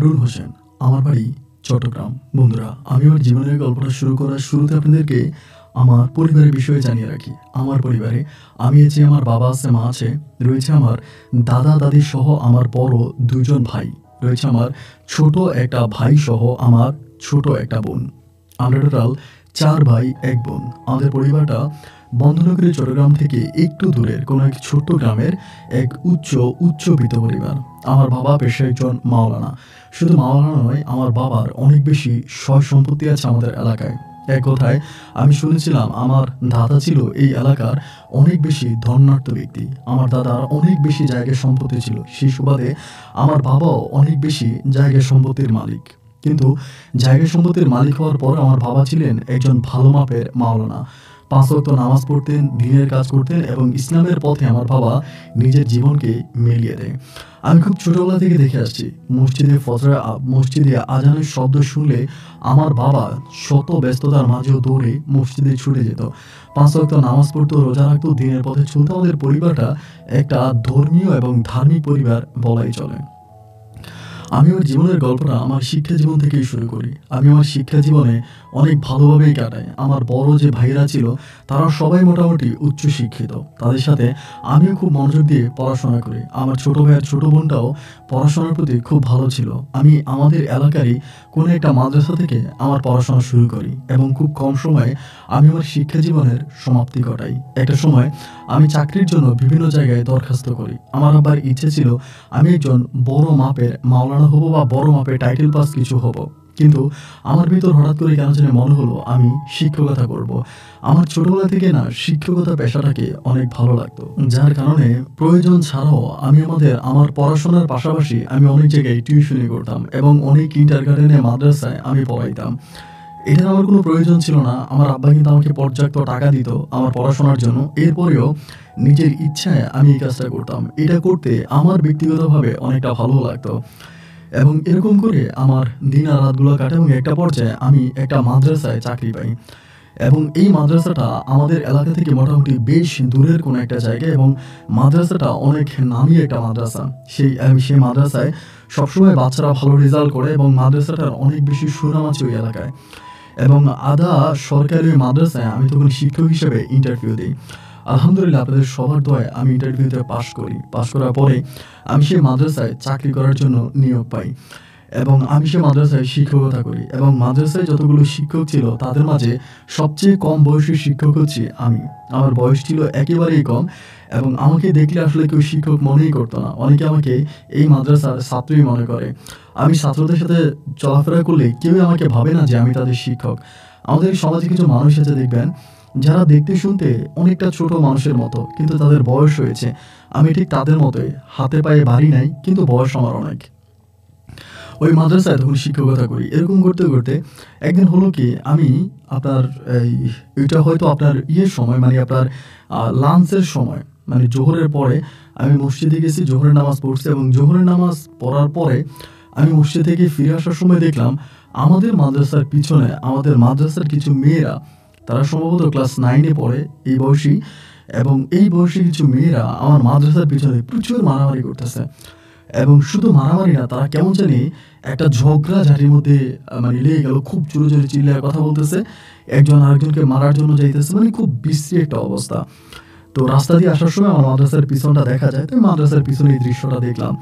কামরুল হোসেন, আমার বাড়ি চট্টগ্রাম। বন্ধুরা, আমি আমার জীবনের গল্পটা শুরু করার শুরুতে আপনাদেরকে আমার পরিবারের বিষয়ে জানিয়ে রাখি। আমার পরিবারে আমি আছি, আমার বাবা আছে, মা আছে, রয়েছে আমার দাদা দাদি সহ আমার বড় ২ জন ভাই, রয়েছে আমার ছোট একটা ভাই সহ আমার ছোট একটা বোন। আমরা টোটাল ৪ ভাই ১ বোন। আমাদের পরিবারটা বন্ধনগরী চট্টগ্রাম থেকে একটু দূরের কোনো এক ছোট্ট গ্রামের এক উচ্চবিত্ত পরিবার। আমার বাবা পেশায় একজন মাওলানা। শুধু মাওলানা নয়, আমার বাবার অনেক বেশি সয় সম্পত্তি আছে আমাদের এলাকায়। এক কথায় আমি শুনেছিলাম আমার দাদা ছিল এই এলাকার অনেক বেশি ধনাঢ্য ব্যক্তি। আমার দাদার অনেক বেশি জায়গা সম্পত্তি ছিল, সেই সুবাদে আমার বাবাও অনেক বেশি জায়গা সম্পত্তির মালিক। কিন্তু জায়গা সম্পত্তির মালিক হওয়ার পর আমার বাবা ছিলেন একজন ভালো মাপের মাওলানা। ৫ ওয়াক্ত নামাজ পড়তেন, দ্বীনের কাজ করতেন এবং ইসলামের পথে আমার বাবা নিজের জীবনকে মিলিয়ে দেয়। আমি খুব ছোটবেলা থেকে দেখে আসছি, মসজিদে আজানের শব্দ শুনলে আমার বাবা শত ব্যস্ততার মাঝেও দৌড়ে মসজিদে ছুটে যেত। ৫ ওয়াক্ত নামাজ পড়তো, রোজা রাখতো, দ্বীনের পথে চলতো। আমাদের পরিবারটা একটা ধর্মীয় এবং ধার্মিক পরিবার বলাই চলে। আমি আমার জীবনের গল্পটা আমার শিক্ষা জীবন থেকেই শুরু করি। আমি আমার শিক্ষা জীবনে অনেক ভালোভাবেই কাটাই। আমার বড় যে ভাইরা ছিল তারা সবাই মোটামুটি উচ্চশিক্ষিত। তাদের সাথে আমিও খুব মনোযোগ দিয়ে পড়াশোনা করি। আমার ছোট ভাইয়ের ছোট বোনটাও পড়াশোনার প্রতি খুব ভালো ছিল। আমি আমাদের এলাকারই কোনো একটা মাদ্রাসা থেকে আমার পড়াশোনা শুরু করি এবং খুব কম সময়ে আমি আমার শিক্ষা জীবনের সমাপ্তি ঘটাই। একটা সময় আমি চাকরির জন্য বিভিন্ন জায়গায় দরখাস্ত করি। আমার আবার ইচ্ছে ছিল আমি একজন বড় মাপের মাওলানা হব বা বড় মাপের টাইটেল পাস কিছু হব। কিন্তু আমার ভিতর হঠাৎ করে কেন জানি মনে হলো আমি শিক্ষকতা করব। আমার ছোটবেলা থেকে না শিক্ষকতা পেশাটাকে অনেক ভালো লাগতো, যার কারণে প্রয়োজন ছাড়াও আমি আমার পড়াশোনার পাশাপাশি আমি অনেক জায়গায় টিউশনি করতাম এবং অনেক কিন্ডারগার্টেনে মাদ্রাসায় আমি পড়াইতাম। এটার আমার কোনো প্রয়োজন ছিল না। আমার আব্বা কিন্তু আমাকে পর্যাপ্ত টাকা দিত আমার পড়াশোনার জন্য। এরপরেও নিজের ইচ্ছায় আমি এই কাজটা করতাম। এটা করতে আমার ব্যক্তিগতভাবে অনেকটা ভালো লাগতো এবং এরকম করে আমার দিন আর রাতগুলো কাটে এবং একটা পর্যায়ে আমি একটা মাদ্রাসায় চাকরি পাই এবং এই মাদ্রাসাটা আমাদের এলাকা থেকে মোটামুটি বেশ দূরের কোনো একটা জায়গায় এবং মাদ্রাসাটা অনেক নামী একটা মাদ্রাসা। সেই মাদ্রাসায় সবসময় বাচ্চারা ভালো রেজাল্ট করে এবং মাদ্রাসাটার অনেক বেশি সুনাম আছে ওই এলাকায়। এবং আধা সরকারি ওই মাদ্রাসায় আমি তখন শিক্ষক হিসেবে ইন্টারভিউ দিই। আলহামদুলিল্লাহ, আপনাদের সবার দোয়ায় আমি ইন্টারভিউতে পাশ করি। পাশ করার পরে আমি সেই মাদ্রাসায় চাকরি করার জন্য নিয়োগ পাই এবং আমি সেই মাদ্রাসায় শিক্ষকতা করি এবং মাদ্রাসায় যতগুলো শিক্ষক ছিল তাদের মাঝে সবচেয়ে কম বয়সী শিক্ষক হচ্ছি আমি। আমার বয়স ছিল একেবারেই কম এবং আমাকে দেখলে আসলে কেউ শিক্ষক মনেই করতো না। অনেকে আমাকে এই মাদ্রাসার ছাত্রই মনে করে। আমি ছাত্রদের সাথে চলাফেরা করলে কেউই আমাকে ভাবে না যে আমি তাদের শিক্ষক। আমাদের সমাজে কিছু মানুষ আছে দেখবেন, যারা দেখতে শুনতে অনেকটা ছোট মানুষের মতো, কিন্তু তাদের বয়স হয়েছে। আমি ঠিক তাদের মতোই, হাতে পায়ে বাড়ি নাই কিন্তু বয়স আমার অনেক। ওই মাদ্রাসায় তখন শিক্ষকতা করি। এরকম করতে করতে একদিন হলো কি, আমি আপনার এটা হয়তো আপনার সময় মানে আপনার লাঞ্চের সময়, মানে জোহরের পরে আমি মসজিদে গেছি, জোহরের নামাজ পড়ছি এবং জোহরের নামাজ পড়ার পরে আমি মসজিদ থেকে ফিরে আসার সময় দেখলাম আমাদের মাদ্রাসার পিছনে আমাদের মাদ্রাসার কিছু মেয়েরা, তারা সম্ভবত ক্লাস 9-এ পড়ে এই বয়সী, এবং এই বয়সী কিছু মেয়েরা আমার মাদ্রাসার পিছনে প্রচুর মারামারি করতেছে এবং শুধু মারামারি না, তারা কেমন জানি একটা ঝগড়াঝাটির মধ্যে মানে লেগে গেল। খুব জোরে জোরে চিল্লায় কথা বলতেছে, একজন আরেকজনকে মারার জন্য যাইতেছে, মানে খুব বিশ্রী একটা অবস্থা। তো রাস্তা দিয়ে আসার সময় আমার মাদ্রাসার পিছনটা দেখা যায়, তো মাদ্রাসার পিছনে এই দৃশ্যটা দেখলাম।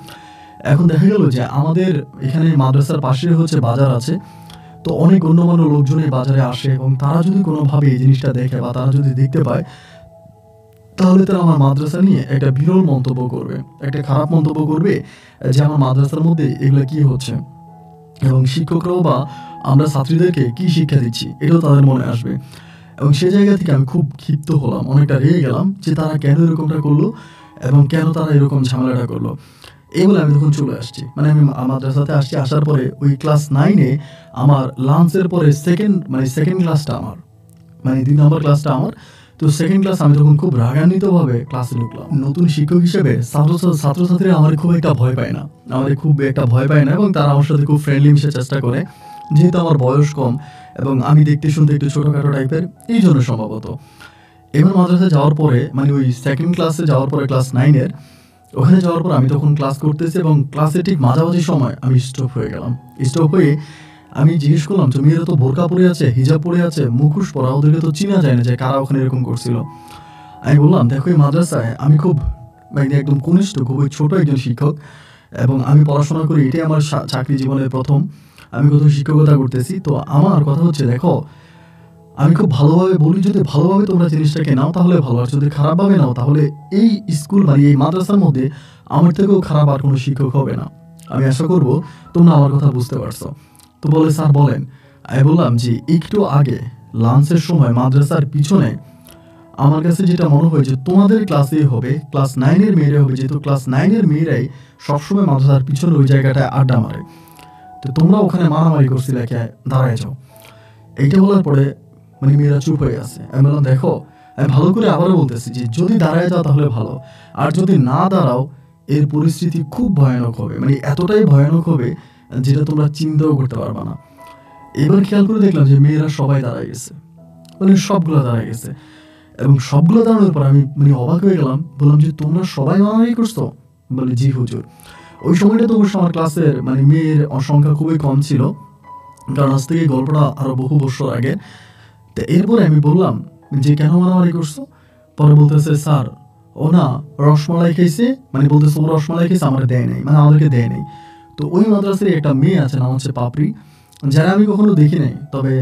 এখন দেখা গেল যে আমাদের এখানে মাদ্রাসার পাশে হচ্ছে বাজার আছে, তো অনেক গণ্যমান্য লোকজন এই বাজারে আসে এবং তারা যদি কোনোভাবে এই জিনিসটা দেখে বা তারা যদি দেখতে পায়, তাহলে তারা আমার মাদ্রাসা নিয়ে একটা বিরল মন্তব্য করবে, একটা খারাপ মন্তব্য করবে যে আমার মাদ্রাসার মধ্যে এগুলো কি হচ্ছে এবং শিক্ষকরাও বা আমরা ছাত্রীদেরকে কি শিক্ষা দিচ্ছি, এটাও তাদের মনে আসবে। এবং সেই জায়গা থেকে আমি খুব ক্ষিপ্ত হলাম, অনেকটা রেগে গেলাম যে তারা কেন এরকমটা করলো এবং কেন তারা এরকম ঝামেলাটা করলো। এই বলে আমি তখন চলে আসছি, মানে আমি মাদ্রাসাতে আসছি। আসার পরে ওই ক্লাস 9-এ আমার লাঞ্চের পরে সেকেন্ড ক্লাসটা আমার, মানে 2 নম্বর ক্লাসটা আমার। তো সেকেন্ড ক্লাস আমি তখন খুব রাগান্বিতভাবে ক্লাসে ঢুকলাম। নতুন শিক্ষক হিসেবে ছাত্রছাত্রীরা আমার খুব একটা ভয় পায় না, এবং তারা আমার সাথে খুব ফ্রেন্ডলি মিশে চেষ্টা করে, যেহেতু আমার বয়স কম এবং আমি দেখতে শুনতে একটু ছোটোখাটো টাইপের, এই জন্য সম্ভবত। এবার মাদ্রাসায় যাওয়ার পরে, মানে ওই সেকেন্ড ক্লাসে যাওয়ার পরে ক্লাস 9-এর ওখানে যাওয়ার পর আমি তখন ক্লাস করতেছি এবং ক্লাসে ঠিক মাঝামাঝি সময় আমি স্টপ হয়ে গেলাম। স্টপ হয়ে আমি জিজ্ঞেস করলাম, তো মেয়েরা তো বোরকা পরে আছে, হিজাব পরে আছে, মুখোশ পরা, ওদেরকে তো চেনা যায় না যে কারা ওখানে এরকম করছিল। আমি বললাম, দেখো এই মাদ্রাসায় আমি খুব মানে একদম কনিষ্ঠ, খুবই ছোট একজন শিক্ষক এবং আমি পড়াশোনা করি, এটাই আমার চাকরি জীবনের প্রথম। আমি কোথাও শিক্ষকতা করতেছি। তো আমার কথা হচ্ছে, দেখো আমি খুব ভালোভাবে বলি, যদি ভালোভাবে তোমরা জিনিসটাকে নাও তাহলে ভালো, আর যদি খারাপভাবে নাও তাহলে এই স্কুল মানে এই মাদ্রাসার মধ্যে আমার থেকেও খারাপ আর কোনো শিক্ষক হবে না। আমি আশা করব তোমরা আমার কথা বুঝতে পারছো। তো বলে, স্যার বলেন। আমি বললাম যে একটু আগে লাঞ্চের সময় মাদ্রাসার পিছনে আমার কাছে যেটা মনে হয় যে তোমাদের ক্লাসেই হবে, ক্লাস 9-এর মেয়েরাই হবে, যেহেতু ক্লাস 9-এর মেয়েরাই সবসময় মাদ্রাসার পিছনে ওই জায়গাটায় আড্ডা মারে। তো তোমরা ওখানে মারামারি করছিলে, কে দাঁড়ায় যাও। এইটা বলার পরে মানে মেয়েরা চুপ হয়ে আছে। আমি বললাম, দেখো আমি ভালো করে আবারও বলতেছি যে যদি দাঁড়ায় যাও তাহলে ভালো, আর যদি না দাঁড়াও এর পরিস্থিতি খুব ভয়ানক হবে, মানে এতটাই ভয়ানক হবে যেটা তোমরা চিন্তাও করতে পারবে না। এবার খেয়াল করে দেখলাম যে মেয়েরা সবাই দাঁড়ায় গেছে, মানে সবগুলো দাঁড়ায় গেছে এবং সবগুলো দাঁড়ানোর পর আমি মানে অবাক হয়ে গেলাম। বললাম যে তোমরা সবাই মারামারি করছো? বলে, জি হুজুর। ওই সময়টা তো অবশ্য আমার ক্লাসের মানে মেয়ের সংখ্যা খুবই কম ছিল, কারণ আজ থেকে গল্পটা আরো বহু বছর আগে। তো এরপরে আমি বললাম যে কেন মারামারি করছো? পরে বলতেছে, স্যার ও না রসমালাই খাইছে, মানে বলতেছে ও রসমালাই খাইছে, আমার দেয় নাই, মানে আমাদেরকে দেয় নাই। তো ওই মাদ্রাসার একটা মেয়ে আছে, নাম হচ্ছে পাপড়ি, যারা আমি কখনো দেখি নাই, তবে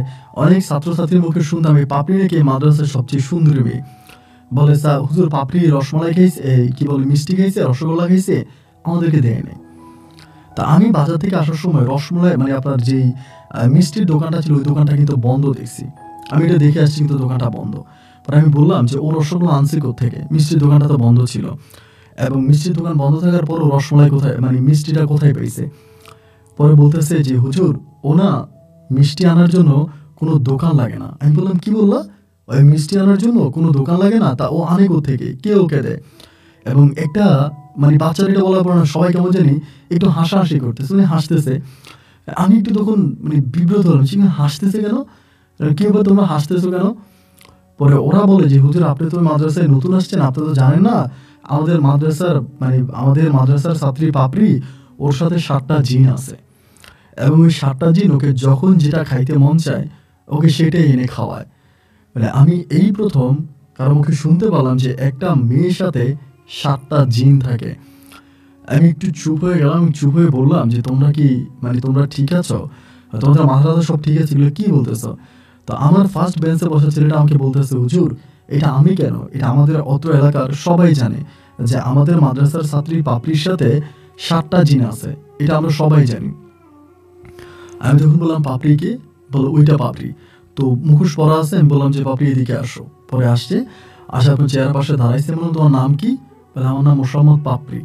অনেক ছাত্রছাত্রীর মুখে শুনতাম এই পাপড়ি নাকি মাদ্রাসার সবচেয়ে সুন্দরী মেয়ে। বলে, স্যার হুজুর পাপড়ি রসমালাই খাইছে, কি বলে মিষ্টি খাইছে, রসগোল্লা খাইছে, আমাদেরকে দেয় নাই। তা আমি বাজার থেকে আসার সময় রসমালাই মানে আপনার যেই মিষ্টির দোকানটা ছিল ওই দোকানটা কিন্তু বন্ধ দেখছি। আমি এটা দেখে আসছি কিন্তু দোকানটা বন্ধ। পরে আমি বললাম যে ও রসগোল্লা আনছে কোত্থেকে, মিষ্টির দোকানটা তো বন্ধ ছিল, এবং মিষ্টির দোকান বন্ধ থাকার পরও রসমালাই কোথায়, মানে মিষ্টিটা কোথায় পেয়েছে? পরে বলতেছে যে হুজুর ও না মিষ্টি আনার জন্য কোনো দোকান লাগে না। আমি বললাম, কি বললা? ওই মিষ্টি আনার জন্য কোনো দোকান লাগে না, তা ও আনে কোত্থেকে, কে ওকে দেয়? এবং একটা মানে বাচ্চার এটা বলার পর না সবাই কেমন জানি একটু হাসাহাসি করতেছে, মানে হাসতেছে। আমি একটু তখন মানে বিব্রত হলাম, হাসতেছে কেন, কি ব্যাপার তোমরা হাসতেছো কেন? পরে ওরা বলে যে হুজুর আপনি তো মাদ্রাসায় নতুন আসছেন, আপনি তো জানেন না আমাদের মাদ্রাসার ছাত্রী পাপড়ি, ওর সাথে 7টা জিন আছে এবং ওই 7টা জিন ওকে যখন যেটা খাইতে মন চায় ওকে সেটাই এনে খাওয়ায়। মানে আমি এই প্রথম কারো মুখে শুনতে পেলাম যে একটা মেয়ের সাথে 7টা জিন থাকে। আমি একটু চুপ হয়ে গেলাম, চুপ হয়ে বললাম যে তোমরা কি মানে তোমরা ঠিক আছো, তোমাদের মাথা সব ঠিক আছে, এগুলো কি বলতেছো? তো আমার ফার্স্ট বেঞ্চে বসা ছেলেটা আমাকে বলতেছে, হুজুর এটা আমি কেন, এটা আমাদের অত্র এলাকার সবাই জানে যে আমাদের মাদ্রাসার ছাত্রী পাপড়ির সাথে 7টা জিন আছে, এটা আমরা সবাই জানি। আমি তখন বললাম, পাপড়িকে? বলো ওইটা পাপড়ি। তো মুখোশ পরা আছে। আমি বললাম যে পাপড়ি এদিকে আসো। পরে আসছে, আসার পর চেয়ার পাশে দাঁড়াইছে। বললাম, তোমার নাম কি? বলে, আমার নাম মোসাম্মদ পাপড়ি।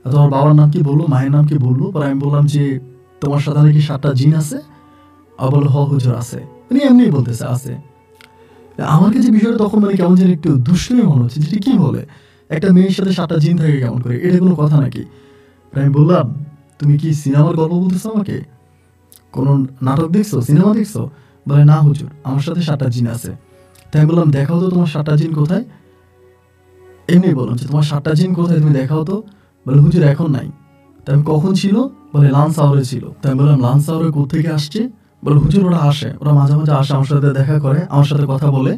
তোমার বাবার নাম কি বললো, মায়ের নাম কি বললো? পরে আমি বললাম যে তোমার সাথে নাকি 7টা জিন আছে? আর বললো, হ হুজুর আছে। মানে এমনি বলতেছে আছে। আমার কাছে বিষয়টা তখন মানে কেমন যেন একটু দুষ্টুমি মনে হচ্ছে, যেটা কি বলে একটা মেয়ের সাথে 7টা জিন থাকে কেমন করে, এটা কোনো কথা নাকি? আমি বললাম, তুমি কি সিনেমার গল্প বলতেছো আমাকে, কোনো নাটক দেখছো, সিনেমা দেখছো? বলে, না হুজুর আমার সাথে 7টা জিন আছে। তাই আমি বললাম, দেখাও তো তোমার 7টা জিন কোথায়। এমনি বললাম যে তোমার 7টা জিন কোথায়, তুমি দেখাও তো। বলে, হুজুর এখন নাই। তাই আমি, কখন ছিল? বলে, লাঞ্চ আওয়ারে ছিল। তাই আমি বললাম, লাঞ্চ আওয়ারে কোথেকে আসছে? বলে, হুজুর ওরা আসে, ওরা মাঝে মাঝে আসে, আমার সাথে দেখা করে, আমার সাথে কথা বলে।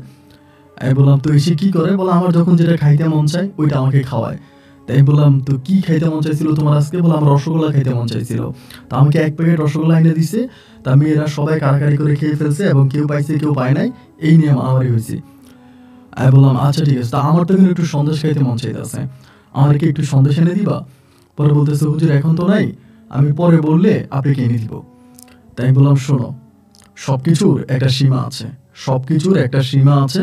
আমি বললাম, তো এসে কি করে? বলে, আমার যখন যেটা খাইতে মন চায় ওইটা আমাকে খাওয়ায়। তাই বললাম, তো কি খাইতে মন চাইছিল তোমার আজকে? বলে, আমার রসগোল্লা খাইতে মন চাইছিল। তা আমাকে 1 প্যাকেট রসগোল্লা এনে দিছে। তা মেয়েরা সবাই কারাকারি করে খেয়ে ফেলছে এবং কেউ পাইছে কেউ পায় নাই, এই নিয়ে মারামারি হয়েছে। আমি বললাম, আচ্ছা ঠিক আছে, তা আমার তো কিন্তু একটু সন্দেশ খাইতে মন চাইতেছে, আমার কি একটু সন্দেশ এনে দিবা? পরে বলতেছে, হুজুর এখন তো নাই, আমি পরে বললে আপনাকে এনে দিব। তাই আমি বললাম, শোনো সবকিছুর একটা সীমা আছে, সবকিছুর একটা সীমা আছে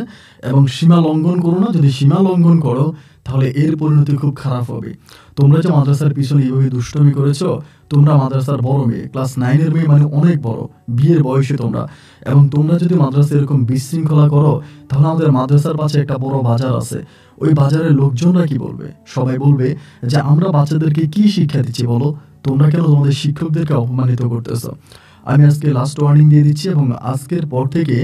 এবং সীমা লঙ্ঘন করো না। যদি সীমা লঙ্ঘন করো তাহলে এর পরিণতি খুব খারাপ হবে। তোমরা যে মাদ্রাসার পিছনে এইভাবে দুষ্টমি করেছো, তোমরা মাদ্রাসার বড় মেয়ে, ক্লাস 9-এর মেয়ে, মানে অনেক বড়, বিয়ের বয়সে তোমরা, এবং তোমরা যদি মাদ্রাসা এরকম বিশৃঙ্খলা করো তাহলে আমাদের মাদ্রাসার পাশে একটা বড় বাজার আছে, ওই বাজারের লোকজনরা কি বলবে? সবাই বলবে যে আমরা বাচ্চাদেরকে কি শিক্ষা দিচ্ছি বলো, তোমরা কেন তোমাদের শিক্ষকদেরকে অপমানিত করতেছো। আমি আজকে লাস্ট ওয়ার্নিং দিয়ে দিচ্ছি এবং আজকের পর থেকে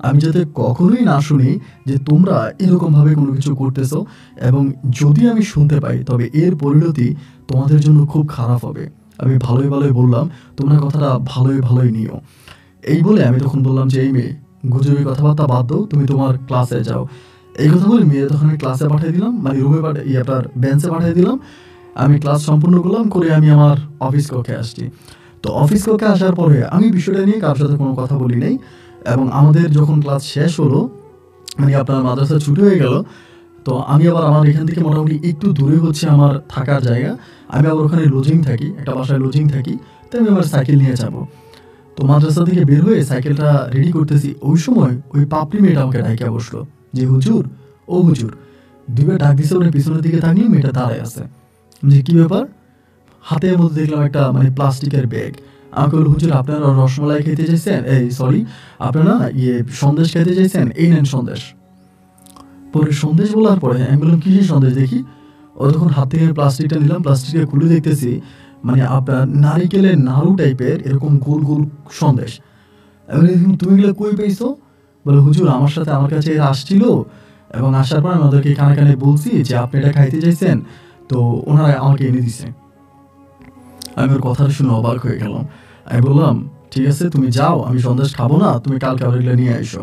আমি যাতে কখনোই না শুনি যে তোমরা এরকমভাবে কোনো কিছু করতেছো, এবং যদি আমি শুনতে পাই তবে এর পরিণতি তোমাদের জন্য খুব খারাপ হবে। আমি ভালোই ভালোই বললাম, তোমরা কথাটা ভালোই ভালোই নিও। এই বলে আমি তখন বললাম যে, এই মেয়ে, গুজবে কথাবার্তা বাদ দাও, তুমি তোমার ক্লাসে যাও। এই কথা বলে মেয়ে তখন আমি ক্লাসে পাঠিয়ে দিলাম, মানে রুমে আপনার বেঞ্চে পাঠিয়ে দিলাম। আমি ক্লাস সম্পূর্ণ করলাম, করে আমি আমার অফিস কক্ষে আসছি। তো অফিস কক্ষে আসার পরে আমি বিষয়টা নিয়ে কারোর সাথে কোনো কথা বলি নাই, এবং আমাদের যখন ক্লাস শেষ হলো, মানে আপনার মাদ্রাসা ছুটি হয়ে গেল, তো আমি আবার আমার এখান থেকে মোটামুটি একটু দূরে হচ্ছে আমার থাকার জায়গা। আমি আবার ওখানে লজিং থাকি, একটা বাসায় লজিং থাকি। তো আমি আমার সাইকেল নিয়ে যাব। তো মাদ্রাসা থেকে বের হয়ে সাইকেলটা রেডি করতেছি, ওই সময় ওই পাপড়ি মেয়েটা আমাকে ডাইকা বসলো যে, হুজুর, ও হুজুর। দুইবার ডাক দিছে, ওর পিছনের দিকে থাকলে মেয়েটা দাঁড়ায় আছে। যে কি ব্যাপার? হাতের মধ্যে দেখলাম একটা মানে প্লাস্টিকের ব্যাগ। আমাকে বলল, হুজুর আপনারা রসমালাই খেতে চাইছেন, এই সরি, আপনারা সন্দেশ খেতে চাইছেন, এই নেন সন্দেশ। পরে সন্দেশ বলার পরে আমি বললাম, কিসের সন্দেশ দেখি। ও তখন হাত থেকে প্লাস্টিকটা নিলাম, প্লাস্টিকটা খুলে দেখতেছি মানে আপনার নারিকেলের নাড়ু টাইপের এরকম গোল গোল সন্দেশ। আমি বলি, তুমি এগুলো কই পেয়েছো? বলে, হুজুর আমার সাথে আমার কাছে এরা আসছিল, এবং আসার পর আমি ওদেরকে কানে কানে বলছি যে আপনি এটা খাইতে চাইছেন, তো ওনারা আমাকে এনে দিছে। আমি ওর কথাটা শুনে অবাক হয়ে গেলাম। আমি বললাম, ঠিক আছে তুমি যাও, আমি সন্দেশ খাবো না, তুমি কালকে আবার এগুলো নিয়ে এসো।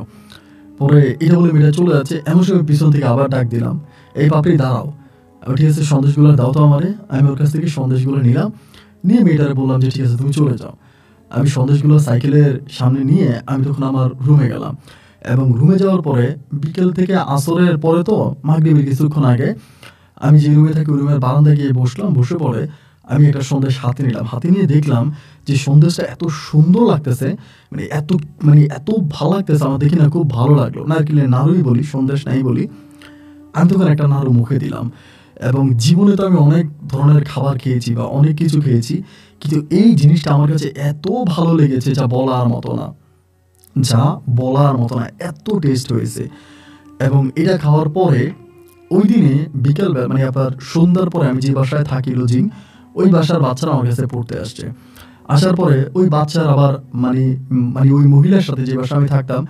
পরে এটা বলে মেয়েটা চলে যাচ্ছে, এমন সময় পিছন থেকে আবার ডাক দিলাম, এই পাপড়ি দাঁড়াও। ঠিক আছে, সন্দেশগুলো দাও তো আমারে। আমি ওর কাছ থেকে সন্দেশগুলো নিলাম, নিয়ে মেয়েটারে বললাম যে ঠিক আছে তুমি চলে যাও। আমি সন্দেশগুলো সাইকেলের সামনে নিয়ে আমি তখন আমার রুমে গেলাম, এবং রুমে যাওয়ার পরে বিকেল থেকে আসরের পরে, তো মাগরিবের কিছুক্ষণ আগে, আমি যে রুমে থাকি ওই রুমের বারান্দায় গিয়ে বসলাম। বসে পড়ে আমি একটা সন্দেশ হাতে নিলাম, হাতে নিয়ে দেখলাম যে সন্দেশটা এত সুন্দর লাগতেছে, মানে এত ভালো লাগতেছে আমার, দেখি না খুব ভালো লাগলো। নারকেলের নাড়ুই বলি, সন্দেশ নাই বলি। আমি তখন একটা নাড়ু মুখে দিলাম, এবং জীবনে তো আমি অনেক ধরনের খাবার খেয়েছি বা অনেক কিছু খেয়েছি, কিন্তু এই জিনিসটা আমার কাছে এত ভালো লেগেছে যা বলার মতো না, যা বলার মতো না, এত টেস্ট হয়েছে। এবং এটা খাওয়ার পরে ওই দিনে বিকেলবেলা, মানে আপনার সন্ধ্যার পরে, আমি যে বাসায় থাকি লজিং, ওই বাসার বাচ্চারা আমার কাছে পড়তে আসছে। আসার পরে ওই বাচ্চার আবার মানে মানে ওই মহিলার সাথে যে বাসা আমি থাকতাম,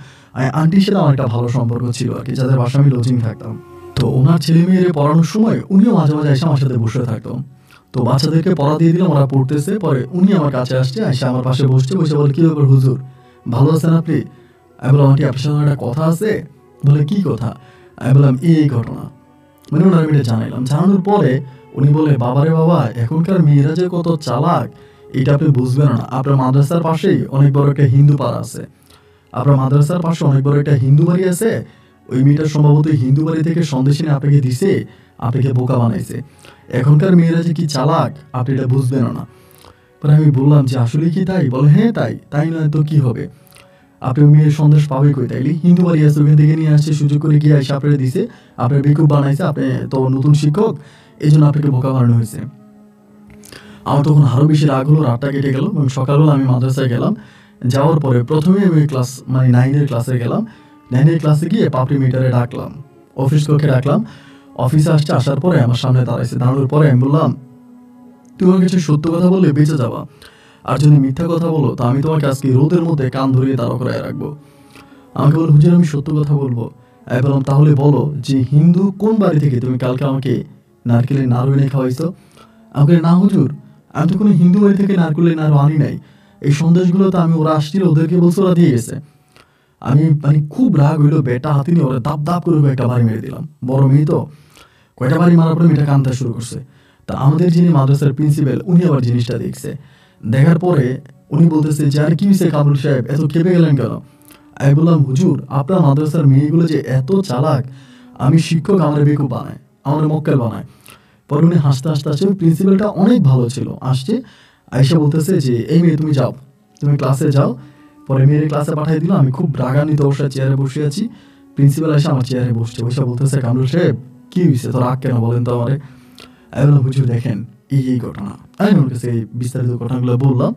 আন্টির সাথে আমার একটা ভালো সম্পর্ক ছিল আর কি, যাদের বাসা আমি লজিং থাকতাম। তো ওনার ছেলে মেয়েরে পড়ানোর সময় উনিও মাঝে মাঝে এসে আমার সাথে বসে থাকতো। তো বাচ্চাদেরকে পড়া দিয়ে দিলাম, ওরা পড়তেছে। পরে উনি আমার কাছে আসছে, এসে আমার পাশে বসছে, বসে বলে, কি ব্যাপার হুজুর, ভালো আছেন আপনি? আমি বললাম, আন্টি আপনার সাথে একটা কথা আছে। বলে, কি কথা? আমি বললাম, এই ঘটনা, মানে ওনার মেয়েটা জানাইলাম। জানানোর পরে উনি বলে, বাবারে বাবা, এখনকার মেয়েরা যে কত চালাক এটা আপনি বুঝবেন না। আপনার মাদ্রাসার পাশেই অনেক বড় একটা হিন্দু পাড়া আছে, আপনার মাদ্রাসার পাশে অনেক বড় একটা হিন্দু বাড়ি আছে। ওই মেয়েটা সম্ভবত হিন্দু বাড়ি থেকে সন্দেশ এনে আপনাকে দিছে, আপনাকে বোকা বানাইছে। এখনকার মেয়েরা যে কি চালাক আপনি এটা বুঝবেন না। পরে আমি বললাম যে আসলে কি তাই? বলে, হ্যাঁ তাই। তাই নয় তো কি হবে, আপনি মেয়ের সন্দেশ পাবে কই? তাইলে হিন্দু বাড়ি আছে, ওখান থেকে নিয়ে আসছে, সুযোগ করে গিয়ে এসে আপনারা দিছে, আপনার বেকুব বানাইছে, আপনি তো নতুন শিক্ষক, এই জন্য আপনাকে বোকা বানানো হয়েছে। আমার তখন আরও বেশি রাগ হলো, রাতটা কেটে গেল, এবং সকালবেলা আমি মাদ্রাসায় গেলাম। যাওয়ার পরে প্রথমে আমি ক্লাস মানে 9-এর ক্লাসে গেলাম। 9-এর ক্লাসে গিয়ে পাপড়ি মিটারে ডাকলাম, অফিস কক্ষে ডাকলাম। অফিসে আসছে, আসার পরে আমার সামনে দাঁড়াইছে। দাঁড়ানোর পরে আমি বললাম, তুমি আমার কাছে সত্য কথা বললে বেঁচে যাবা, আর যদি মিথ্যা কথা বলো তো আমি তোমাকে আজকে রোদের মধ্যে কান ধরিয়ে দাঁড়া করে রাখবো। আমাকে বলল, হুজুর আমি সত্য কথা বলবো। আমি বললাম, তাহলে বলো যে হিন্দু কোন বাড়ি থেকে তুমি কালকে আমাকে নারকেলের নাড়ু এনে খাওয়াইছো? আমাকে, না হুজুর, আমি তো কোনো হিন্দু বাড়ি থেকে নারকেলের নাড়ু আনি নাই, এই সন্দেশগুলো তো আমি, ওরা আসছিল, ওদেরকে বলছে, ওরা দিয়ে গেছে। আমি মানে খুব রাগ হইলো, বেটা হাতে নিয়ে ওরা দাপ দাপ করে একটা বাড়ি মেরে দিলাম। বড় মেয়ে তো, কয়টা বাড়ি মারার পরে মেয়েটা কাঁদতে শুরু করছে। তা আমাদের যিনি মাদ্রাসার প্রিন্সিপাল, উনি আবার জিনিসটা দেখছে। দেখার পরে উনি বলতেছে যে, আর কি হয়েছে কামরুল সাহেব, এত খেপে গেলেন কেন? আমি বললাম, হুজুর আপনার মাদ্রাসার মেয়েগুলো যে এত চালাক, আমি শিক্ষক আমার বেকুব বানায়, আমার মক্কেল বানায়। পরে উনি হাসতে হাসতে আসছে, ওই প্রিন্সিপালটা অনেক ভালো ছিল, আসছে আয়সা বলতেছে যে, এই মেয়ে তুমি যাও, তুমি ক্লাসে যাও। পরে মেয়ের ক্লাসে পাঠিয়ে দিল। আমি খুব রাগান্বিত অবস্থায় চেয়ারে বসে আছি। প্রিন্সিপাল এসে আমার চেয়ারে বসছে, বসে বলতেছে, কামরুল সাহেব কি হয়েছে, তো রাগ কেন বলেন তো আমারে? আমি বললাম, হুজুর দেখেন এই ঘটনা। আমি ওর কাছে এই বিস্তারিত ঘটনাগুলো বললাম,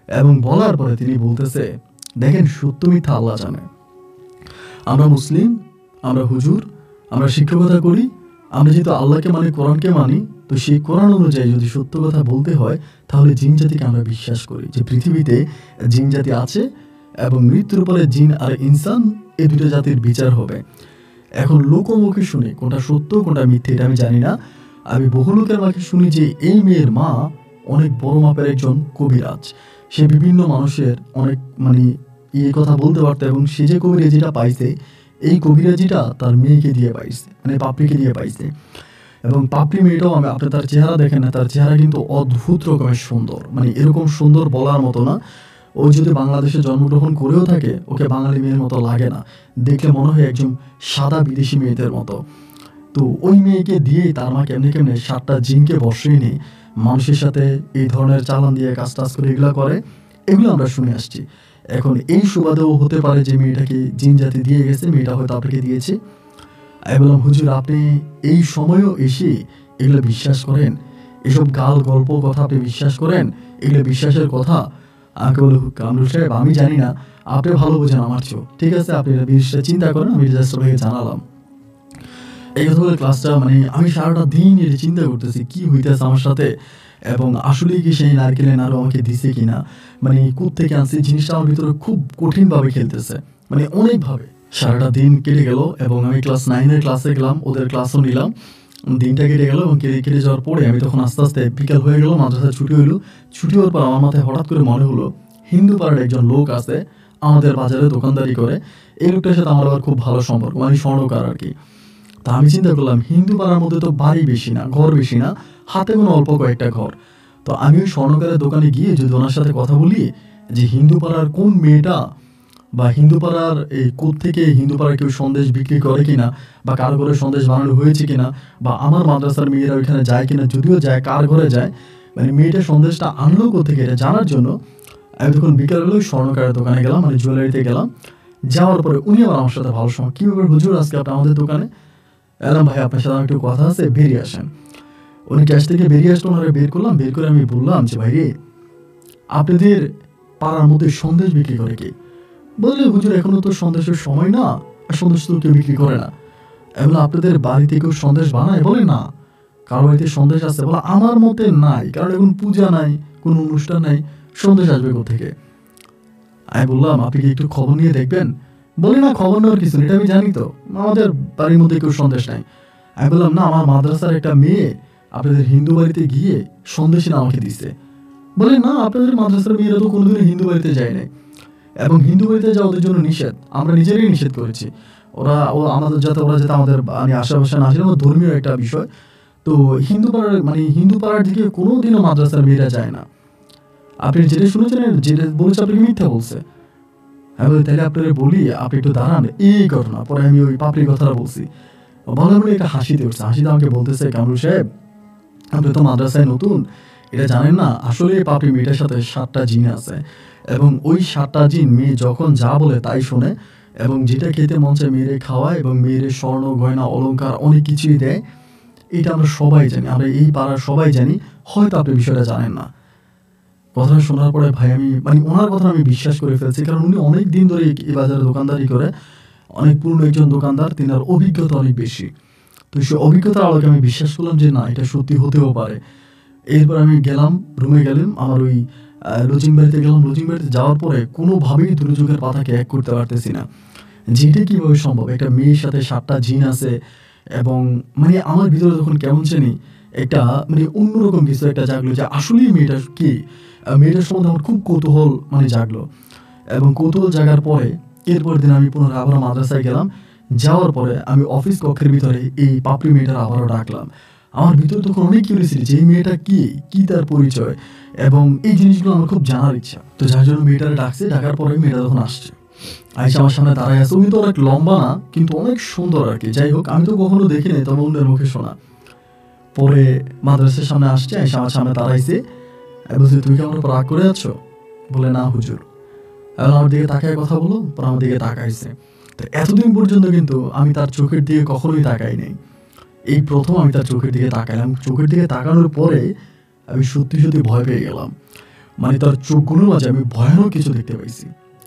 এবং বলার পরে তিনি বলতেছে, দেখেন সত্য মিথ্যা আল্লাহ জানে, আমরা মুসলিম, আমরা হুজুর, আমরা শিক্ষকতা করি, আমরা যেহেতু আল্লাহকে মানি, কোরআনকে মানি, তো সেই কোরআন অনুযায়ী যদি সত্য কথা বলতে হয়, তাহলে জিন জাতিকে আমরা বিশ্বাস করি যে পৃথিবীতে জিন জাতি আছে, এবং মৃত্যুর পরে জিন আর ইনসান এই দুটো জাতির বিচার হবে। এখন লোকমুখে শুনি কোনটা সত্য কোনটা মিথ্যে এটা আমি জানি না। আমি বহু লোকের মুখে শুনি যে এই মেয়ের মা অনেক বড় মাপের একজন কবিরাজ। সে বিভিন্ন মানুষের অনেক কথা বলতে পারতো, এবং সে যে কবিরাজিটা পাইছে এই কবিরাজিটা তার মেয়েকে দিয়ে পাইছে, পাপড়িকে দিয়ে পাইছে। এবং পাপড়ি মেয়েটাও আপনি তার চেহারা দেখেন না, তার চেহারা কিন্তু অদ্ভুত রকমের সুন্দর, এরকম সুন্দর বলার মতো না। ও যদি বাংলাদেশে জন্মগ্রহণ করেও থাকে ওকে বাঙালি মেয়ের মতো লাগে না, দেখলে মনে হয় একজন সাদা বিদেশি মেয়েদের মতো। তো ওই মেয়েকে দিয়েই তার মা কেমনে কেমনে 7টা জিনকে বসিয়ে নিয়ে মানুষের সাথে এই ধরনের চালান দিয়ে কাজ টাজ করে এগুলো করে, এগুলো আমরা শুনে আসছি। এখন এই সুবাদেও হতে পারে যে মেয়েটাকে জিন জাতি দিয়ে গেছে, মেয়েটা হয়তো আপনাকে দিয়েছে। আমি বললাম, হুজুর আপনি এই সময়ও এসে এগুলো বিশ্বাস করেন? এসব গাল গল্প কথা আপনি বিশ্বাস করেন? এগুলো বিশ্বাসের কথা? আমাকে বলে, কামরুল সাহেব আমি জানি না, আপনি ভালো বোঝেন আমার চেয়েও, ঠিক আছে আপনি বিষয়টা চিন্তা করেন, আমি জাস্ট আপনাকে জানালাম। এই কথা বলে ক্লাসটা আমি সারাটা দিন এটা চিন্তা করতেছি কি হইতেছে আমার সাথে, এবং আসলে কি সেই নারকেলের নাড়ু আমাকে দিছে কিনা, কোত্থেকে আনছে জিনিসটা আমার ভিতরে খুব কঠিনভাবে খেলতেছে, অনেকভাবে। সারাটা দিন কেটে গেল এবং আমি ক্লাস 9-এর ক্লাসে গেলাম, ওদের ক্লাসও নিলাম। দিনটা কেটে গেল এবং কেটে যাওয়ার পরে আমি তখন আস্তে আস্তে বিকাল হয়ে গেল, মাদ্রাসা ছুটি হইলো। ছুটি হওয়ার পর আমার মাথায় হঠাৎ করে মনে হলো হিন্দু পাড়ার একজন লোক আছে আমাদের বাজারে দোকানদারি করে, এই লোকটার সাথে আমার আবার খুব ভালো সম্পর্ক, স্বর্ণকার আর কি। তা আমি চিন্তা করলাম হিন্দু পাড়ার মধ্যে তো বাড়ি বেশি না, ঘর বেশি না, হাতে কোনো অল্প কয়েকটা ঘর। তো আমি ওই স্বর্ণকারের দোকানে গিয়ে যদি ওনার সাথে কথা বলি যে হিন্দু পাড়ার কোন মেয়েটা বা হিন্দু পাড়ার এই কোত্থেকে হিন্দু পাড়ার কেউ সন্দেশ বিক্রি করে কিনা, বা কার ঘরে সন্দেশ বানানো হয়েছে কিনা, বা আমার মাদ্রাসার মেয়েরা ওইখানে যায় কিনা, যদিও যায় কার ঘরে যায়, মেয়েটা সন্দেশটা আনলো কোথেকে এটা জানার জন্য আমি তখন বিকালবেলা ওই স্বর্ণকারের দোকানে গেলাম, জুয়েলারিতে গেলাম। যাওয়ার পরে উনি আবার আমার সাথে ভালো সময়, কী ব্যাপার হুজুর আজকে আপনি আমাদের দোকানে? এলাম, ভাই আপনার সাথে একটু কথা আছে, বেরিয়ে আসেন। উনি ক্যাশ থেকে বেরিয়ে আসলো, ওনারা বের করলাম, বের করে আমি বললাম যে ভাই রে, আপনাদের পাড়ার মধ্যে সন্দেশ বিক্রি করে কি? বললে, হুজুর এখনো তো সন্দেশের সময় না, আর সন্দেশ তো কেউ বিক্রি করে না। এগুলো আপনাদের বাড়িতে কেউ সন্দেশ বানায়? বলে না, কারো বাড়িতে সন্দেশ আছে? বলে আমার মতে নাই, কারণ এখন পূজা নাই, কোনো অনুষ্ঠান নাই, সন্দেশ আসবে কোথেকে? আমি বললাম, আপনি কি একটু খবর নিয়ে দেখবেন? বলে না, খবর নেওয়ার কিছু নেই, এটা আমি জানি তো, আমাদের বাড়ির মধ্যে কেউ সন্দেশ নাই। আমি বললাম, না আমার মাদ্রাসার একটা মেয়ে আপনাদের হিন্দু বাড়িতে গিয়ে সন্দেশ এনে আমাকে দিছে। বলে না, আপনাদের মাদ্রাসার মেয়েরা তো কোনোদিনও হিন্দু বাড়িতে যায় নাই, এবং হিন্দু বাড়িতে যাওয়া ওদের জন্য নিষেধ, আমরা নিজেরাই নিষেধ করেছি। ওরা আমাদের যাতে আমাদের আশেপাশে না আসে, ধর্মীয় একটা বিষয়। তো হিন্দু পাড়ার দিকে কোনোদিনও মাদ্রাসার মেয়েরা যায় না। আপনি যেটা শুনেছেন, যেটা বলেছে আপনাকে মিথ্যা বলছে। আমি বলি, তাহলে আপনারা বলি, আপনি একটু দাঁড়ান, এই ঘটনা। পরে আমি ওই পাপড়ির কথাটা বলছি, বলে বলে এটা হাসিতে উঠছে। হাসিতে আমাকে বলতেছে, কামরুল সাহেব আপনি তো মাদ্রাসায় নতুন, এটা জানেন না, আসলে পাপড়ি মেয়েটার সাথে 7টা জিন আছে, এবং ওই 7টা জিন মেয়ে যখন যা বলে তাই শোনে, এবং যেটা খেতে মন চায় মেয়েরে খাওয়ায়, এবং মেয়েরে স্বর্ণ গয়না অলংকার অনেক কিছুই দেয়। এটা আমরা সবাই জানি, আমরা এই পাড়ার সবাই জানি, হয়তো আপনি বিষয়টা জানেন না। কথাটা শোনার পরে ভাই আমি ওনার কথা আমি বিশ্বাস করে ফেলছি, কারণ উনি অনেক দিন ধরে এই বাজারে দোকানদারি করে, অনেক পুরনো একজন দোকানদার, তিনার অভিজ্ঞতা অনেক বেশি। তো সেই অভিজ্ঞতার আলোকে আমি বিশ্বাস করলাম যে না, এটা সত্যি হতেও পারে। এরপর আমি গেলাম, রুমে গেলাম, আমার ওই লজিং বাড়িতে গেলাম। লজিং বাড়িতে যাওয়ার পরে কোনোভাবেই দুর্যোগের পাতাকে এক করতে পারতেছি না, যেটা কীভাবে সম্ভব। একটা মেয়ের সাথে 7টা জিন আছে, এবং আমার ভিতরে তখন কেমন জানি একটা অন্যরকম কিছু একটা জাগলো, যে আসলেই মেয়েটা কি, মেয়েটার সম্বন্ধে আমার খুব কৌতূহল জাগলো। এবং কৌতূহল জাগার পরে এরপর দিন আমি পুনরায় আবার মাদ্রাসায় গেলাম। যাওয়ার পরে আমি অফিস কক্ষের ভিতরে এই পাপড়ি মেয়েটার আবারও ডাকলাম। আমার ভিতরে তখন অনেক কিউরিয়াসিটি যে এই মেয়েটা কি তার পরিচয়, এবং এই জিনিসগুলো আমার খুব জানার ইচ্ছা। তো যার জন্য মেয়েটারে ডাকছে, ডাকার পরে মেয়েটা তখন আসছে, আইসা আমার সামনে দাঁড়ায় আছে। উনি তো অনেক লম্বা না, কিন্তু অনেক সুন্দর আর কি। যাই হোক, আমি তো কখনো দেখিনি, তবে অন্যের মুখে শোনা। পরে মাদ্রাসার সামনে আসছে, আইসা আমার সামনে দাঁড়াইছে। বলছি, তুমি কি আমার উপর রাগ করে যাচ্ছ? বলে না হুজুর। এখন আমার দিকে তাকায় কথা বলো, পর আমার দিকে তাকাইছে। তো এতদিন পর্যন্ত কিন্তু আমি তার চোখের দিকে কখনোই তাকাই নাই, এই প্রথম আমি তার চোখের দিকে তাকাইলাম। চোখের দিকে তাকানোর পরে আমি সত্যি সত্যি ভয় পেয়ে গেলাম। তার চোখগুলোর মাঝে আমি ভয়ানক কিছু দেখতে পাইছি,